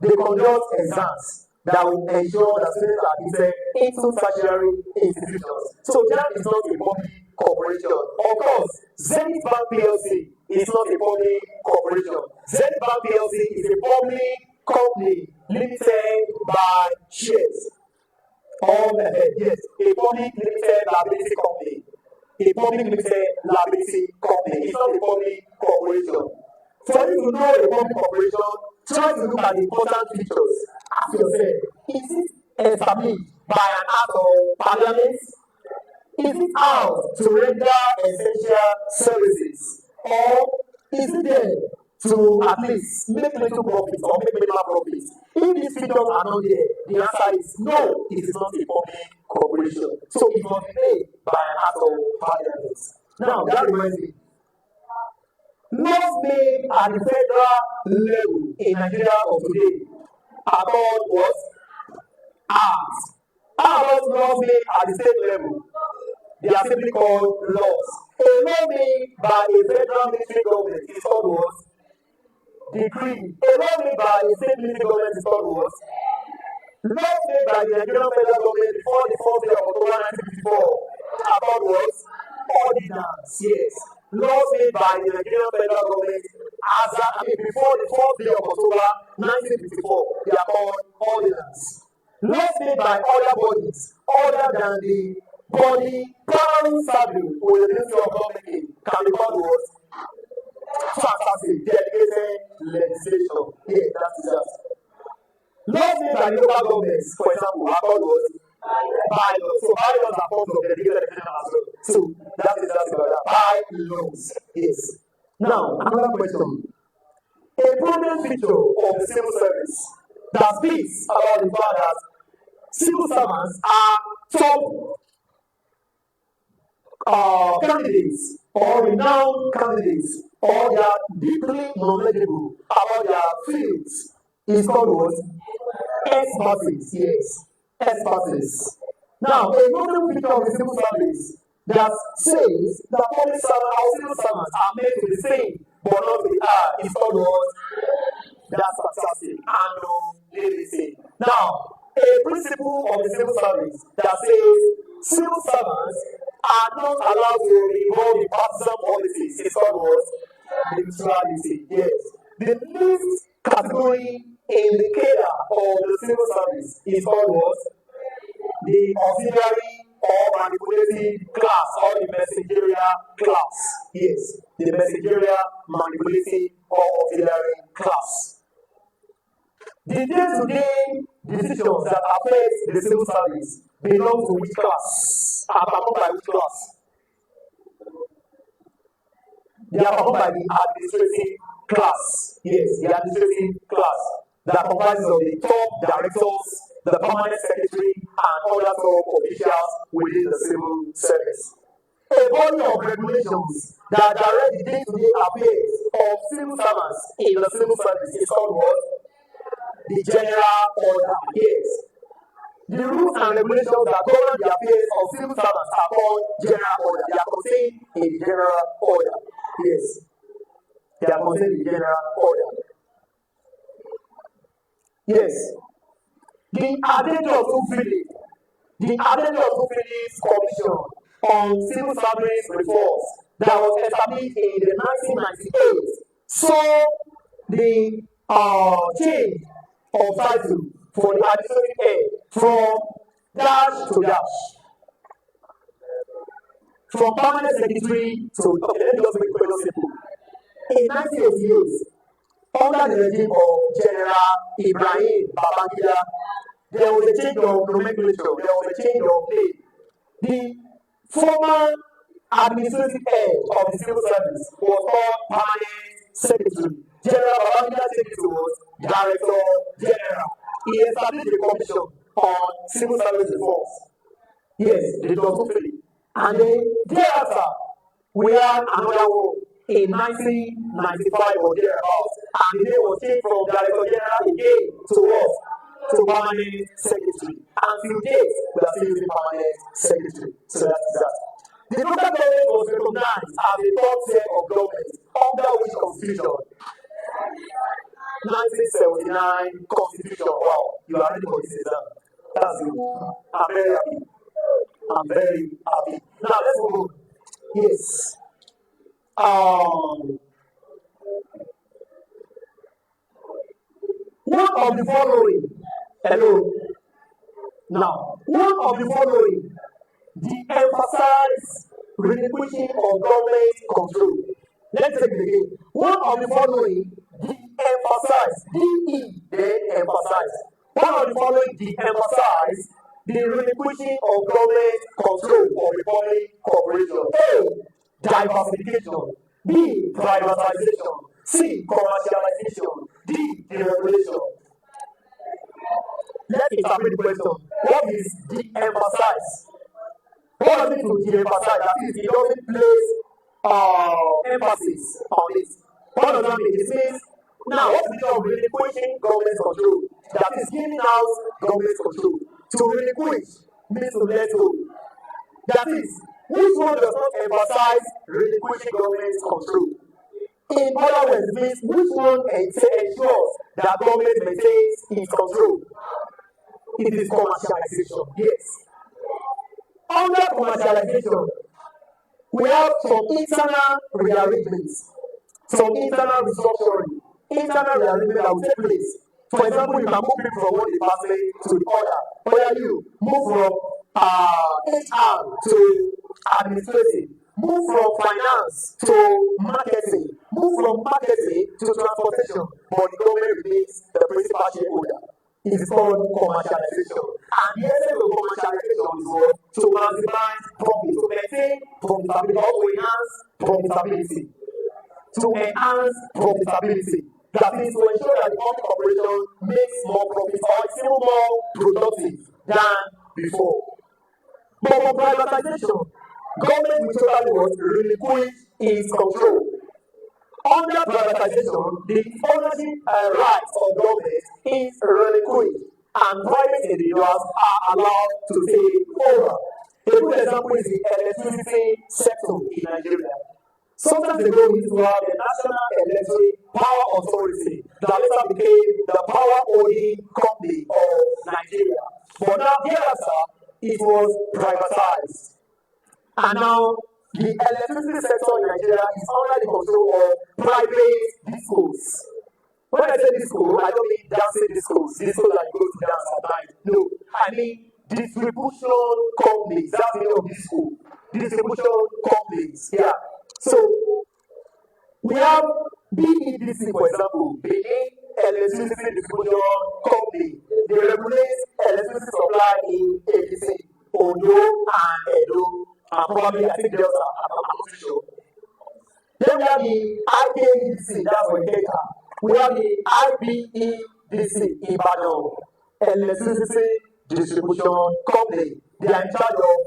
They conduct exams that will ensure that students are admitted into tertiary institutions. So, JAM is not a public corporation. Of course, Zenith Bank PLC is not a public corporation. Zenith Bank PLC is a public company limited by shares. Yes, a public limited liability company. A public limited liability company. It's not a public corporation. For you to know a public corporation, try to look at the important features. Ask yourself, is it established by an act of parliament? Is it out to render essential services? Or is it there to at least make little profits or make minimal profits? If these features are not there, the answer is no, it is not a public corporation. So it must be made by an act of parliament. Now, that reminds me. Laws made at the federal level in Nigeria of today are called what? Acts. How about laws made at the state level? They are simply called laws. A law made by a federal military government is called what? Decree. A law made by a state military government is called what? Laws made by the Nigerian federal government before the 4th day of October 1954 are called what? Ordinance. Yes. Laws made by the Nigerian federal government before the 4th day of October 1954, they are called ordinance. Laws made by other bodies other than the body currently serving with the Ministry of Government can be called what? Fantastic, delegated legislation. Yeah, that is just. Laws made by local governments, for example, are called what? Bylaws. So bylaws are forms of delegated legislation as well. So that is just about that. Bylaws. Yes. Now, another question. A prominent feature of the civil service that speaks about the fact that civil servants are top candidates or renowned candidates or they are deeply knowledgeable about their fields is called what? Expertise. Yes. Expertise. Now, a modern feature of the civil service that says that public servants or civil servants are made to be seen but not to be heard is called what? That's fantastic. And listen. Now, a principle of the civil service that says civil servants are not allowed to involve in partisan politics is called what? Neutrality. Yes. The least category in the cadre of the civil service is called what? The auxiliary or manipulative class or the messagerial class. Yes. The messagerial, manipulative or auxiliary class. The day-to-day decisions that affect the civil service belong to which class? Are performed by which class? They are performed by the administrative class. Yes, the administrative class that comprises of the top directors, the permanent secretary, and other top officials within the civil service. A body of regulations that direct the day-to-day affairs of civil servants in the civil service is called what? The general order. Yes. The rules and regulations that govern the affairs of civil servants are called general order. They are contained in the general order. Yes. They are contained in the general order. Yes. The Adendos Commission on Civil Service Reforms that was established in the 1998 saw the change of title for the administrative head from dash to dash. From permanent secretary to, okay, let me just make it very simple. In 1988, Under the regime of General Ibrahim Babangida, there was a change of nomenclature, there was a change of name. The former administrative head of the civil service was called permanent secretary. General Babangida's secretary was director general. He established a commission on civil service reforms. Yes, it was fulfilling. And then thereafter, we had another one in 1995 or thereabouts, and the name was changed from director general again to what? To permanent secretary. And till date, we are still using permanent secretary. So that's that. The local government was recognized as the third tier of government under which constitution? 1979 constitution. Wow, you are ready for this exam. That's good. I'm very happy. I'm very happy. Now let's move on. Yes. One of the following. Hello. Now, one of the following de-emphasize relinquishing of government control. Let's take it again. One of the following de-emphasize, D-E, then emphasize. One of the following de-emphasize the relinquishing of government control of the public corporation. A. Diversification. B. Privatization. C. Commercialization. D. Deregulation. Let's interpret the question. What is de-emphasize? What does it mean to de-emphasize? That is, it doesn't place emphasis on it. What does that mean? It means, now, what's the meaning of relinquishing government control? That is giving out government control. To relinquish means to let go. That is, which one does not emphasize relinquishing government control? In other words, it means which one ensures that government maintains its control? It is commercialization, yes. Under commercialization, we have some internal rearrangements, some internal restructuring, internal rearrangement that will take place. For example, you can move people from one department to the other. Whether you move from HR to administrative, move from finance to marketing, move from marketing to transportation, but the government remains the principal shareholder. It is called commercialization. And the essence of commercialization is what? To maximize profit, to maintain profitability, or to enhance profitability. To enhance profitability. That is to ensure that the public corporation makes more profit or is even more productive than before. But for privatization, government will totally relinquish its control. Under privatization, the ownership rights of government is relinquished and private individuals are allowed to take over. A good example is the electricity sector in Nigeria. Sometimes ago, we used to have the National Electric Power Authority that later became the power holding company of Nigeria. But now, thereafter, it was privatized. And now, the electricity sector in Nigeria is under the control of private discos. When I say disco, I don't mean dancing discos, discos that you go to dance at night. No, I mean distribution companies. That's the name of disco. Distribution companies. Yeah. So, we have BEDC, for example, Benin Electricity Distribution Company. They regulate electricity supply in ABC, Ondo, and Edo. And probably, I think Delta, I'm not sure. Then we have the IKEDC, that's for data. We have the IBEDC, Ibadan Electricity Distribution Company. They are in charge of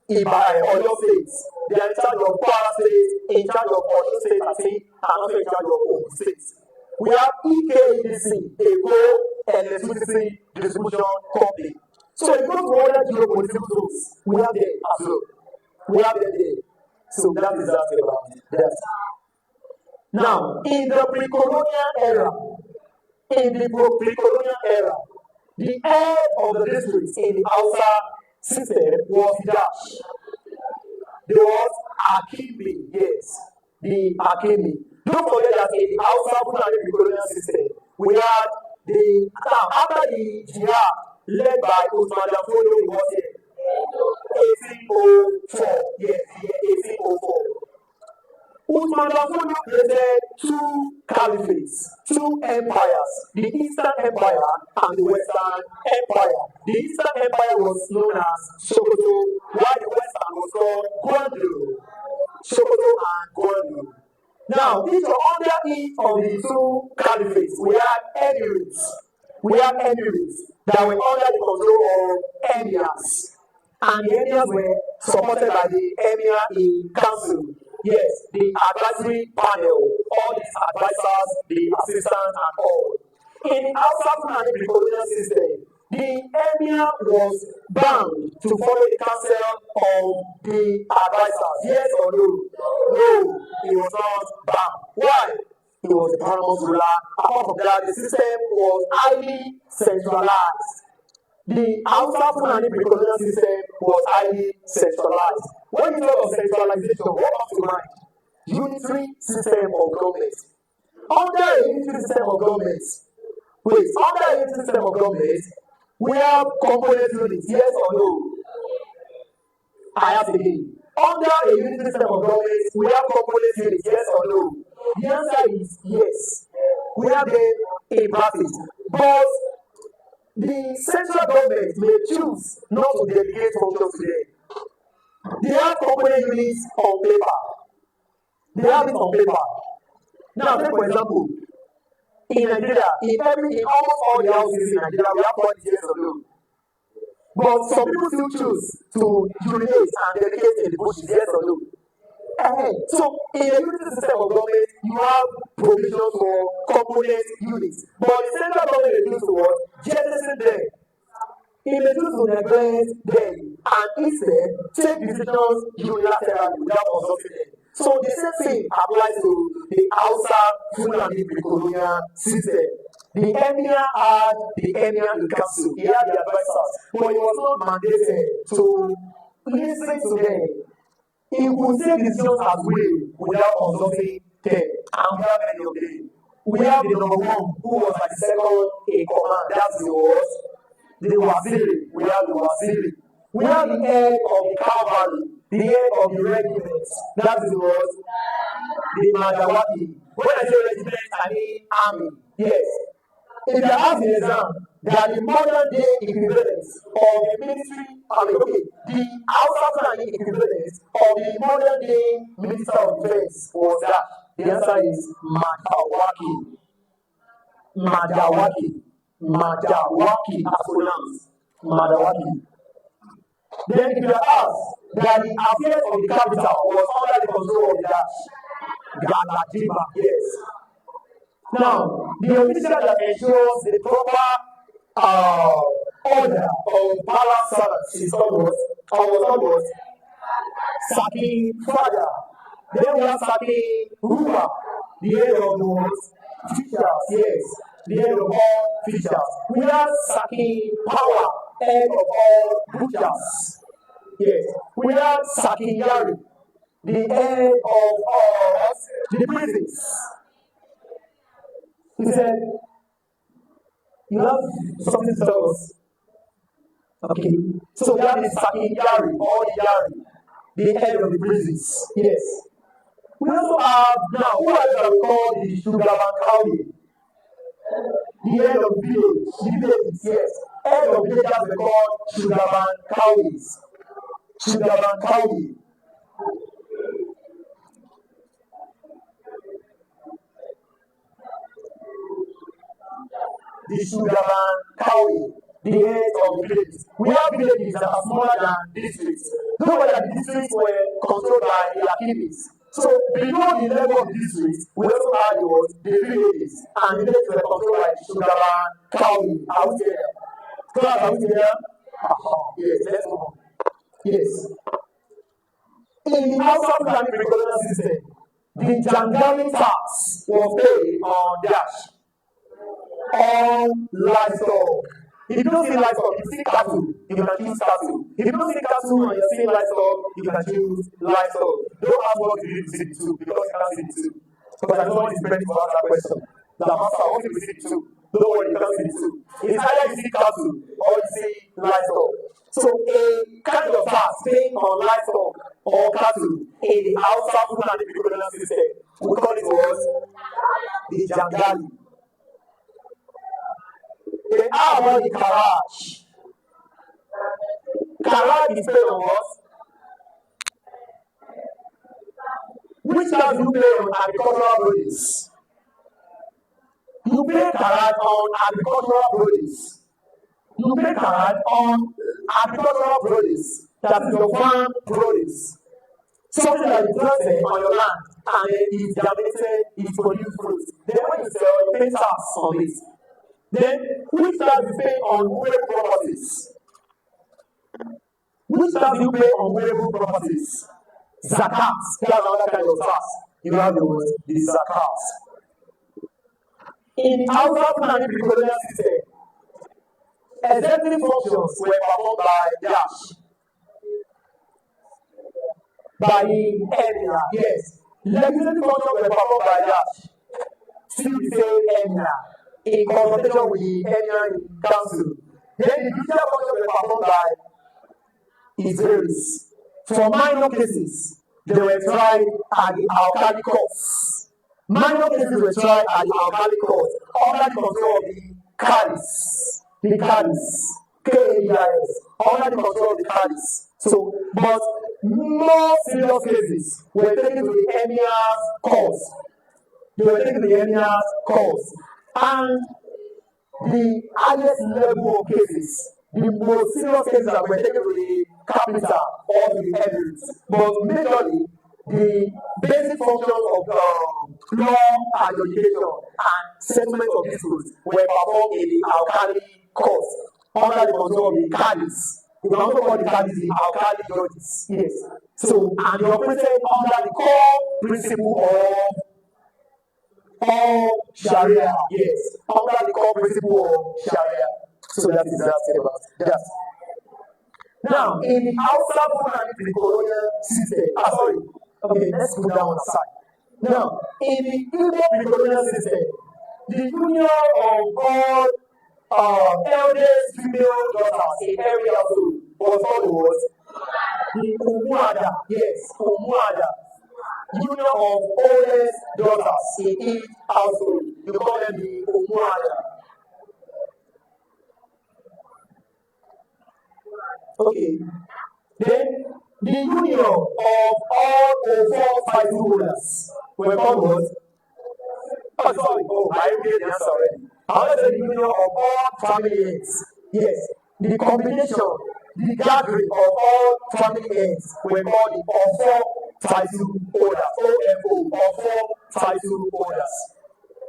Oyo State. They are in charge of Kwara State, in charge of Osun State, I think, and also in charge of Ogun State. We have EKDC, Eko Electricity Distribution Company. So if you go to other geopolitical zones, we have them as well. We have them there. So that is that about that. Now, in the pre-colonial era, the head of the districts in the Hausa system was Dash. There was Akimi, yes, the Akimi. Don't forget that in the Hausa pre-colonial system, we had the, after the jihad led by Usman Danfodio, it was in 1804, yes, 1804. Usman Danfodio created two caliphates, two empires, the Eastern Empire and the Western Empire. The Eastern Empire was known as Sokoto, while the Western was called Gwandu. Sokoto and Gwandu. Now, under each of the two caliphates, we had emirates. We had emirates that were under the control of emirs. And the emirs were supported by the emir in council. Yes, the advisory panel, all these advisors, the assistants, and all. In the Hausa and colonial system, the emir was bound to follow the counsel of the advisors. Yes or no? No, he was not bound. Why? He was the paramount ruler. Apart from that, the system was highly centralized. The Hausa Fulani colonial system was highly centralized. When you talk of centralization, what comes to mind? Unitary system of government. Under a unitary system of government, we have component units, yes or no? I ask again. Under a unitary system of government, we have component units, yes or no? The answer is yes. We have them in practice. But the central government may choose not to delegate functions to them. They have component units on paper. They have it on paper. Now, take for example, in Nigeria, in almost all the houses in Nigeria, we have politics, yes or no? But some people still choose to urinate and delegate in the bushes, yes or no? So, in a unity system of government, you have provisions for component units. But the central government may choose to what? Jettison them. It may choose to neglect them and instead take decisions unilaterally without consulting them. So, the same thing applies to the Hausa Fulani colonial system. The emir had the emir in council, he had the advisors, but he was not mandated to listen to them. He could take decisions as will without consulting them. And we have many of them. We have the number one who was like the second in command, that's the Waziri. We have the Waziri. We have the head of the cavalry, the head of the regiments, that is the Madawaki. When I say regiment, I mean army. Yes. If you ask the exam, that the modern day equivalent of the military, the outside equivalent of the modern day Minister of Defense was that. The answer is Madawaki. Madawaki as pronounced. Madawaki. Then if you ask that the affairs of the capital was under the control of the Galadima, yes. Now, the official that ensures the proper order of palace servants is almost Saki Father. Then we have Saki Ruwa, the head of the teachers, yes, the head of all teachers. We have Saki Power, head of all butchers. Yes, we have Saki Yari, the head of all the prisons. He said, you have something to tell us. Okay. So we have the Saki Yari, or the Yari, the head of the prisons. Yes. We also have now, who are we call the Sugarman County? The head of the village, yes. Head of villages we call Sugarman Counties. Sugarman County. The Sugarman County, the head of the villages. We have villages that are smaller than districts. Those were the districts were controlled by the Akimis. So below the level of the districts, we also had the villages, and the villages were controlled by the Sugarman County. Are we there? Class, are we there? Yes, let's move on. Yes. In the Hausa Fulani colonial system, the Jangali tax was paid on dash. On livestock. If you don't see livestock, you see cattle, you can choose cattle. If you don't see cattle and you see livestock, you can choose livestock. Don't ask what you need to see the two, because you can't see the two. Because I know one is ready to answer that question. The master, what if you see the two? Don't worry, you can't see the two. It's either you see cattle or you see livestock. So a kind of tax paying on livestock or cattle in the Hausa Fulani colonial system, we call it what? the Jangali. Then how about the Karaj? Karaj is paid on what? Which tax do you pay on agricultural produce? You pay Karaj on agricultural produce. You pay Karaj on agricultural produce. That is your farm produce. Something that you planted on your land and then it germinated, it produced fruit. Then when you sell, you pay tax on it. Then which tax you pay on movable properties? Which tax you pay on movable properties? Zakat. That's another kind of tax. You have the zakat. In Hausa Fulani pre-colonial system, executive functions were performed by Dash. By the emir, yes. Legislative functions were performed by Dash. Still the same emir. In consultation with the emir in council. Then the judicial functions were performed by Israelis. For minor cases, they were tried at the alkali courts. Minor cases were tried at the alkali courts under the control of the Kadis. The Kadis. K-A-D-I-S. Under the control of the Kadis. So, but more serious cases were taken to the emir's courts. They were taken to the emir's courts. And the highest level of cases, the most serious cases that were taken to the capital or to the emirates. But majorly, the basic functions of law, adjudication, and settlement of disputes were performed in the alkali courts under the control of the Kadis. We can also call the Kadis the alkali judges. Yes. So, and they operated under the core principle of Sharia. Yes. Under the core principle of Sharia. So that is that about that. Now, in the outside Fulani pre-colonial system, sorry, okay, let's put that on the side. Now, in the Igbo pre-colonial system, the union of all eldest female daughters in every household was called the Umuada. Yes, Umuada. Union of oldest daughters in each household. You call them the Umuada. Okay. Then the union of all over five rulers were called what? Oh, sorry. Oh, I read the answer already. I want to say the union of all family heads. Yes. The combination, the gathering of all family heads were called the Ofo title holders. OFO, Ofo title holders.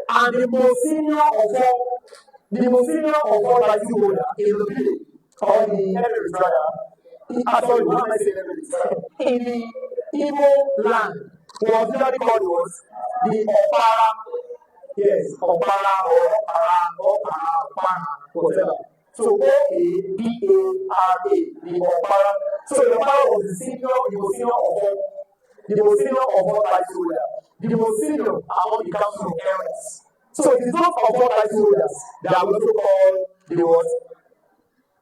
And the most senior of all title holders in the village. Or the Emirates rather, sorry, what am I saying Emirates? In the Igbo land, was usually called the Opara, yes, Opara or Opara, whatever. So O-A-B-A-R-A, the Opara. So the Opara was the most senior of all rights holders, the most senior among the council of elders. So it is not of all rights holders that we also call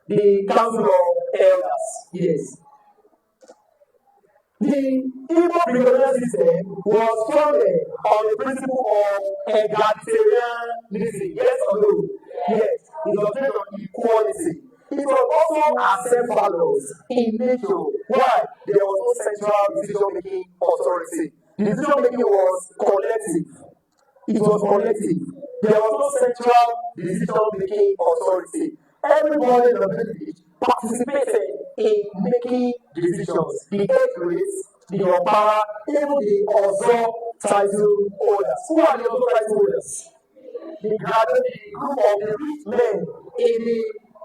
the council of elders. Yes. The Igbo pre-colonial system was founded on the principle of egalitarianism. Yes or no? Yes. It was based on equality. It was also accept values in nature. Why? There was no central decision-making authority. The decision-making was collective. It was collective. There was no central decision-making authority. Everybody in the village participated in making decisions. The age grades, the Opara, even the Ozo title holders. Who are the Ozo title holders? The group of the rich men in the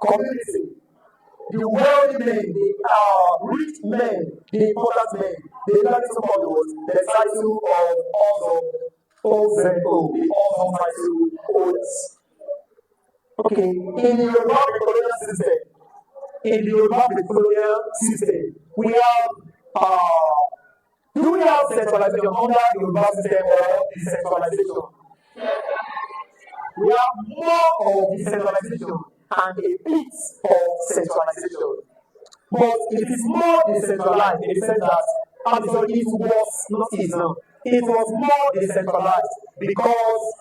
community. The wealthy men, the rich men, the important men. They usually called the title of Ozo, the Ozo title holders. Okay, in the Yoruba colonial system, we have, do we have centralization under the Yoruba system or decentralization? We have more of decentralization and a bit of centralization. But it is more decentralized in the sense that, it was not easy now. It was more decentralized because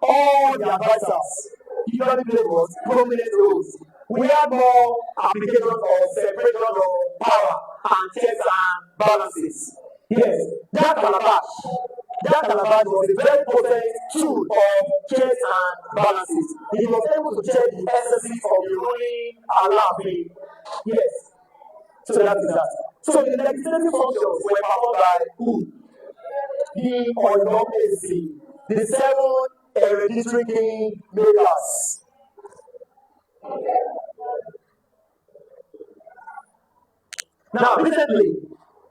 all the advisors usually played was prominent roles. We had more applications of separation of power and checks and balances. Yes, that calabash was a very potent tool of checks and balances. It was able to check the excesses of the ruling allowing. Yes, so that is that. So the legislative functions were performed by who? The Oyomeji, the 7 hereditary king makers. Now, recently,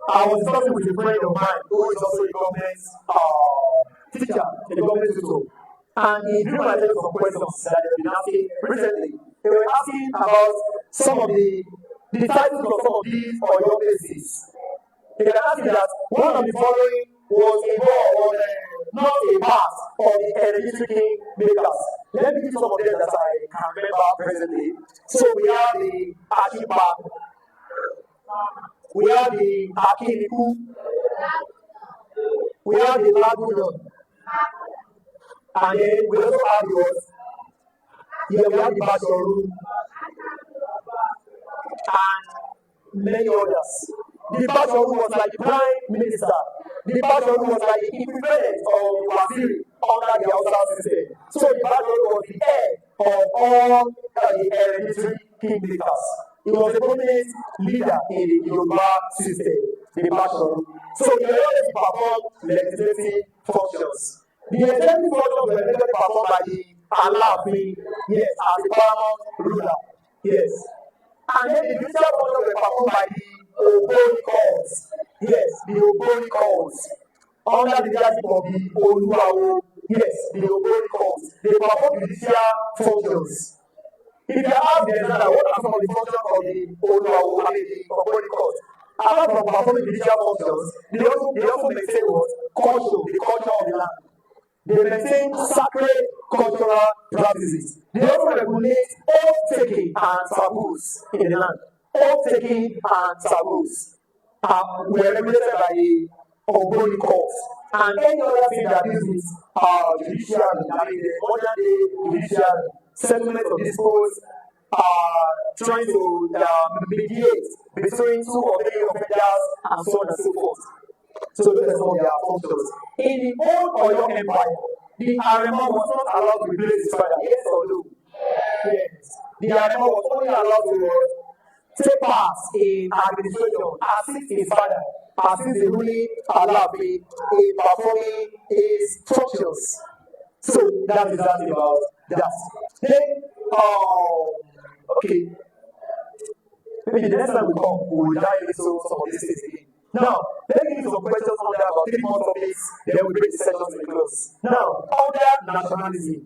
I was discussing with a friend of mine who is also a government teacher, a government tutor, and he drew my attention to some questions that they've been asking recently. They were asking about some of the titles of some of these Oyomeji. They were asking that one of the following was involved or not a part of the hereditary king makers. Let me give some of them that I can remember presently. So we have the Archibald, we have the Akiniku, we have the Lagunan, and then we also have the we have the Bashoru, and many others. The Bashoru was like the prime minister. The Bashoru was like the equivalent of the Waziri under the Hausa system. So the Bashoru was the head of all the hereditary kingmakers. He was a prominent leader in the Yoruba system, the Bashoru. So he always performed legislative functions. The executive functions were regularly performed by the Alaafin, yes, as the paramount ruler, yes. And then the judicial functions were performed by the Ogboni courts. Yes, the Ogboni courts. Under the leadership of the Oluwawo. Yes, the Ogboni courts. They perform judicial functions. If you ask the examiner what are some of the functions of the Oluwawo, the Ogboni courts, apart from performing judicial functions, they also maintain what? Culture, the culture of the land. They maintain sacred cultural practices. They also regulate oath-taking and taboos in the land. Oath-taking and taboos were regulated by the Ogboni courts. And any other thing that uses judiciary, I mean the modern day judiciary, settlement of disputes, trying to mediate between 2 or 3 offenders and so on and so forth. So those are some of their functions. In the old Oyo Empire, the Arema was not allowed to replace his father. Yes or no? Yes. The Arema was only allowed to take part in administration, assist his father, assist the ruling Alaafin in performing his functions. So that is that about that. Then, okay. Maybe the next time we come, we will dive into some of these things again. Now, let me give you some questions on that about 3 more topics, then we bring the session to a close. Now, under nationalism.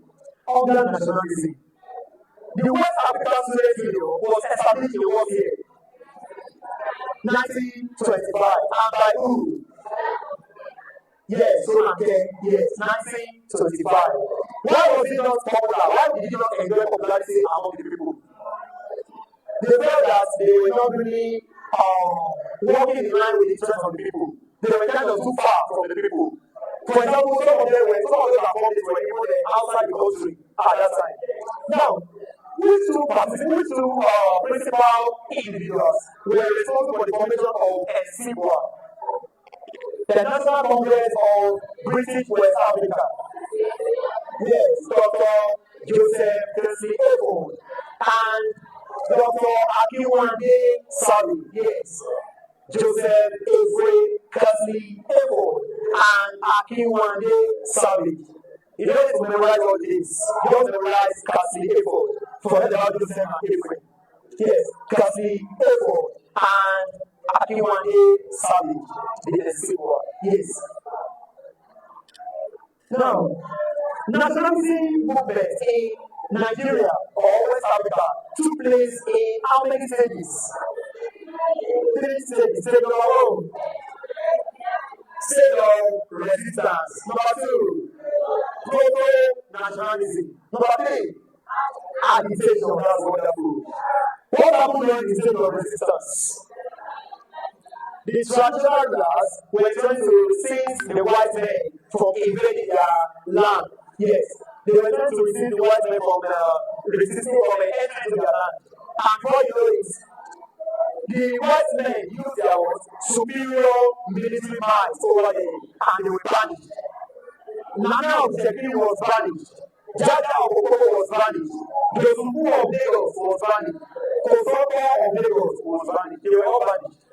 The West African Students Union was established in what year? 1925. And by who? Yes, so yes, 1925. Why was it not popular? Why did it not enjoy popularity among the people? They felt that they were not really working in line with the interests of the people. They were kind of too far from the people. For example, some of them are public were even outside the country at that time. Now, which two principal individuals were responsible for the formation of NCBWA, the National Congress of British West Africa? Yes, Dr. Joseph Kingsley Okoye and Dr. Akinwande Sabi, yes. Joseph Kingsley Okoye and Akinwande Sabi. You don't need to memorize all this. You don't memorize Kingsley Okoye. Forget about Joseph and Ephraim. Yes, Kingsley Okoye and Akinwande Sabi. Yes. Now, nationalism movement in Nigeria or West Africa took place in how many stages? 3 stages. Stage number 1, stage of resistance. Number 2, proto-nationalism. Number 3, agitation. That's wonderful. What happened during the stage of resistance? The traditional rulers were trying to resist the white men from invading their land. Yes. they were trying to receive the white men from resisting from entering into their land. And before you know it, the white men used their superior military might over them, and they were banished. Nana of Shekiri was banished. Jaja of Okobo was banished. The Subu of Lagos was banished. Kosoko of Lagos was banished. They were all banished.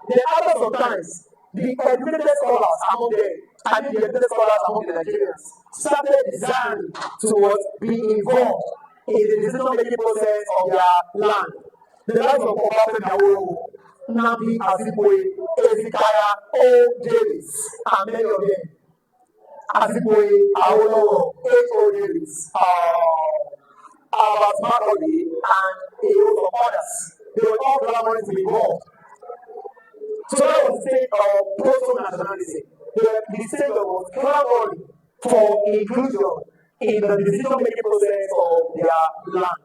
Then after some times, the educated scholars among them, the educated scholars among the Nigerians, started desiring to be involved in the decision-making process of their land. The likes of Obafemi Awolowo, Nnamdi Azikiwe, Ezekiah O. Davis, and many of them. Azikiwe, Awolowo, H.O. Davis, Albert Macaulay, and a host of others. They were all clamoring to be involved. So that was the state of proto-nationalism. The state was clamoring for inclusion in the decision-making process of their land.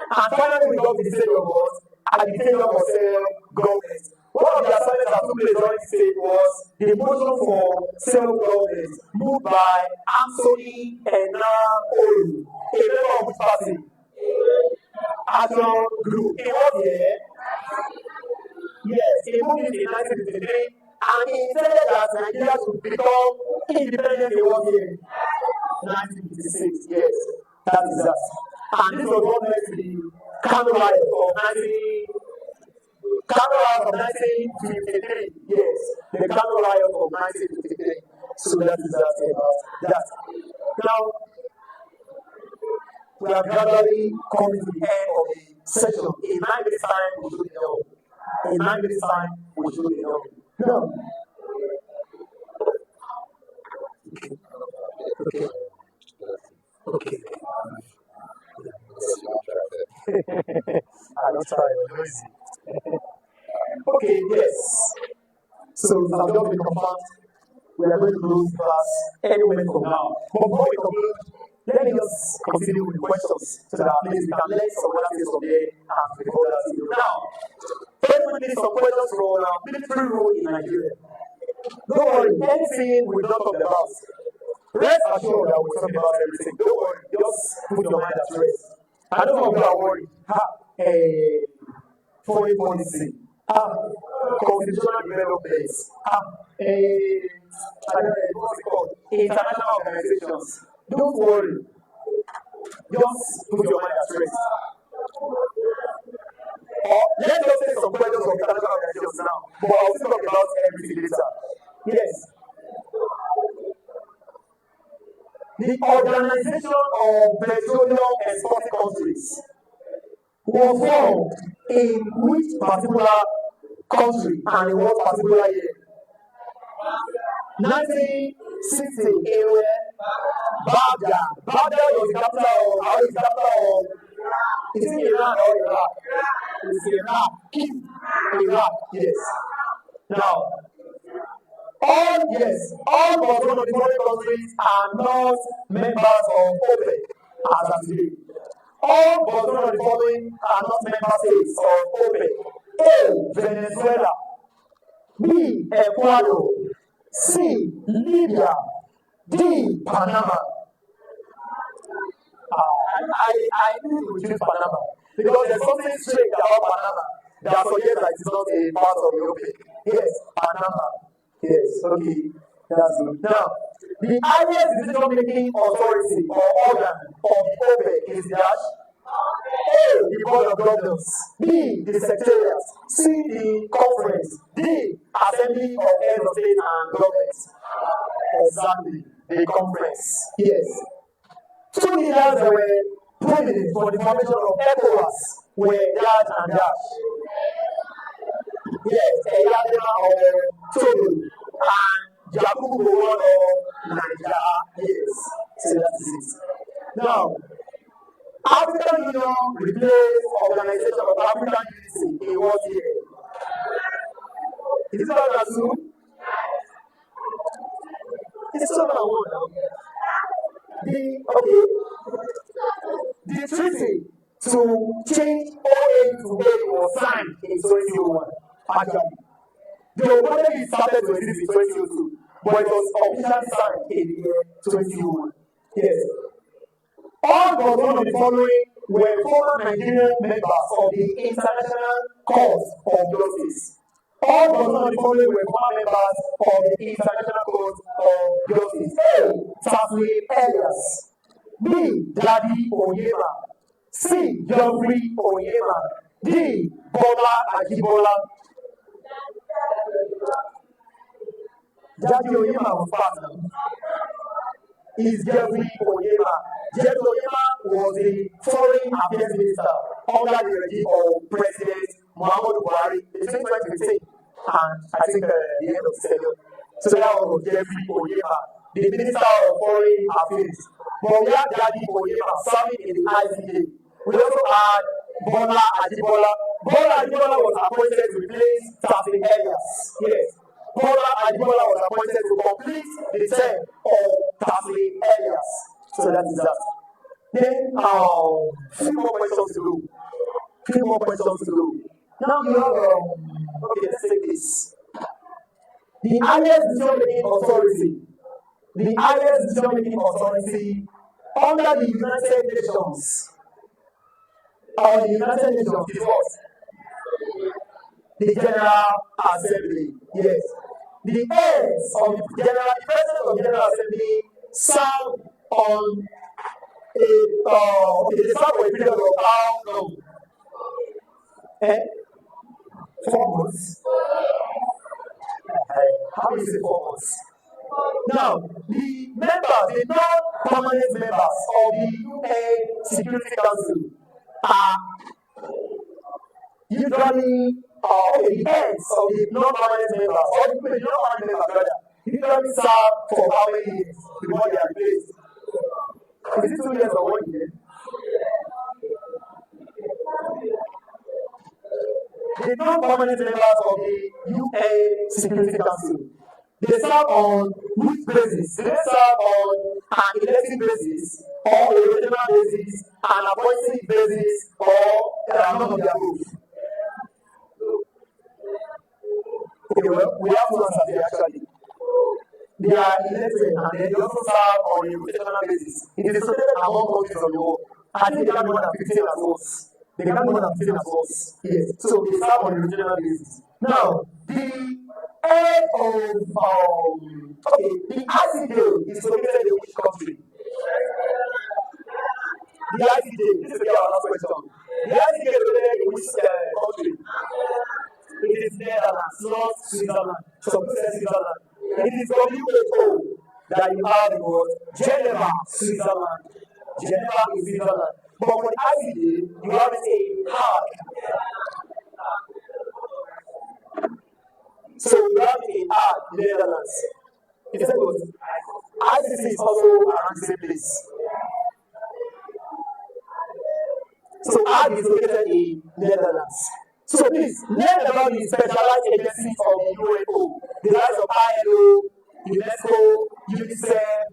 And finally, we got to the state of what? At the state of self-government. One of the assignments that took place during the state was the motion for self-government moved by Anthony Olu, a member of which party? Action Group. He was here. Yes, he moved in 1953, and he intended that Nigeria should become independent. He was here. 1956, yes, that is that. And this was what led to the Kano riot of 1953, yes, the Kano riot of 1953. So that is that. Now, we are gradually coming to the end of the session. In 9 minutes' time, we should be done. In 9 minutes' time, we should be done. No. Okay. I don't try, I'm noisy. Okay, yes. So, it's our job to confirm. We are going to close class any minute from now. But before we conclude, let me just continue with the questions so that at least we can learn some other things from there and before that video. Now, first we need some questions from military rule in Nigeria. Don't worry, anything we don't talk about, rest assured that we're talking about everything. Don't worry, just put your mind at rest. I don't know if you are worried. Foreign policy. Constitutional development. What's it called? International organizations. Don't worry. Just put your mind at rest. Let's just take some questions from international organizations now. But I'll still talk about everything later. Yes. The Organization of Petroleum Exporting Countries was formed in which particular country and in what particular year? 1960 in where? Baghdad. Baghdad was the capital of, is it Iran or Iraq? It's Iraq, yes. Now, all but one of the foreign countries are not members of OPEC as of today. All but one of the following are not member states of OPEC. A. Venezuela. B. Ecuador. C. Libya. D. Panama. I need to choose Panama because there's something strange about Panama that suggests that it's not a part of the OPEC. Yes, Panama. Yes, okay, that's good. Now, the highest decision-making authority or organ of the OPEC is dash. A. The Board of Governors. B. The Secretariat. C. The Conference. D. Assembly of Heads of State and Governments. Exactly, the Conference. Yes. Two leaders that were prominent for the formation of ECOWAS were Dash and Dash. Yes, Eyadema of Togo and Yakubu Gowon of Nigeria. Yes, so that is it. Now, African Union replaced Organization of African Unity in what year? Is it not as soon? It's so now. The treaty to change OA to A was signed in 2001. Actually, the OA started to exist in 2002, but it was officially signed in the year 2001. Yes. All but one of the following were former Nigerian members of the International Court of Justice. All but one of the following were former members of the International Court of Justice. A. Tasley Elias. B. Daddy Oyema. C. Geoffrey Oyema. D. Bola Ajibola. Daddy Oyema was partner. Is Geoffrey Oyema. Geoffrey Oyema was the Foreign Affairs Minister under the regime of President Muhammadu Buhari between 2015 and I think the end of the tenure. So that was Geoffrey Oyema, the Minister of Foreign Affairs. But we had Daddy Oyema serving in the ICJ. We also had Bola Ajibola. Bola Ajibola was appointed to replace Tasley Elias. Yes. Bola Ajibola was appointed to complete the term of Tasley Elias. So that is that. Then, few more questions to do. Few more questions to do. Now you have, okay, let's take this. The highest decision-making authority, under the United Nations, or the United Nations is what? The General Assembly, yes. The heads of the President of the General Assembly serve on they serve for a period of how long? 4 months. How is it 4 months? Now, the members, the non-permanent members of the UN Security Council are usually the heads of the non-permanent members, or the non-permanent members rather, usually serve for how many years before they are replaced? Is it 2 years or 1 year? The non-permanent members of the UN Security Council, they serve on which basis? Do they serve on an elective basis, or a regional basis, an appointing basis, or none of their both? Okay, well, we have two answers here actually. They are elected and then they also serve on a rotational basis. It is distributed among countries of the world. I think they can more than 15 as well. They can more than 15 as well. Yes. So they serve on a rotational basis. Now, the head of the ICJ is located in which country? The ICJ, this is our last question. The ICJ is located in which country? It is Netherlands, not Switzerland. So who says Switzerland? It is WHO that you have the word Geneva, Switzerland. Geneva is Switzerland. But for the ICJ, you have it in Hague. So you have it in Hague, Netherlands. Is that good? ICC is also around the same place. So Hague is located in Netherlands. So please, learn about the specialized agencies of the UNO, the likes of ILO, UNESCO, UNICEF,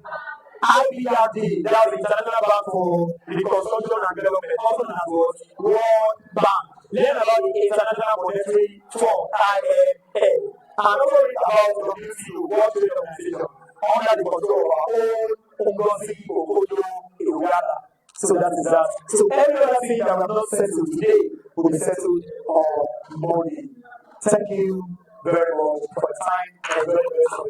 IBRD, that's the International Bank for Reconstruction and Development, also known as World Bank. Learn about the International Monetary Fund, IMF, and also read about WTO, World Trade Organization, under the control of our own Ngozi Okonjo-Iweala. So that is that. So every other thing that we have not settled today will be settled on Monday. Thank you very much for your time and very much for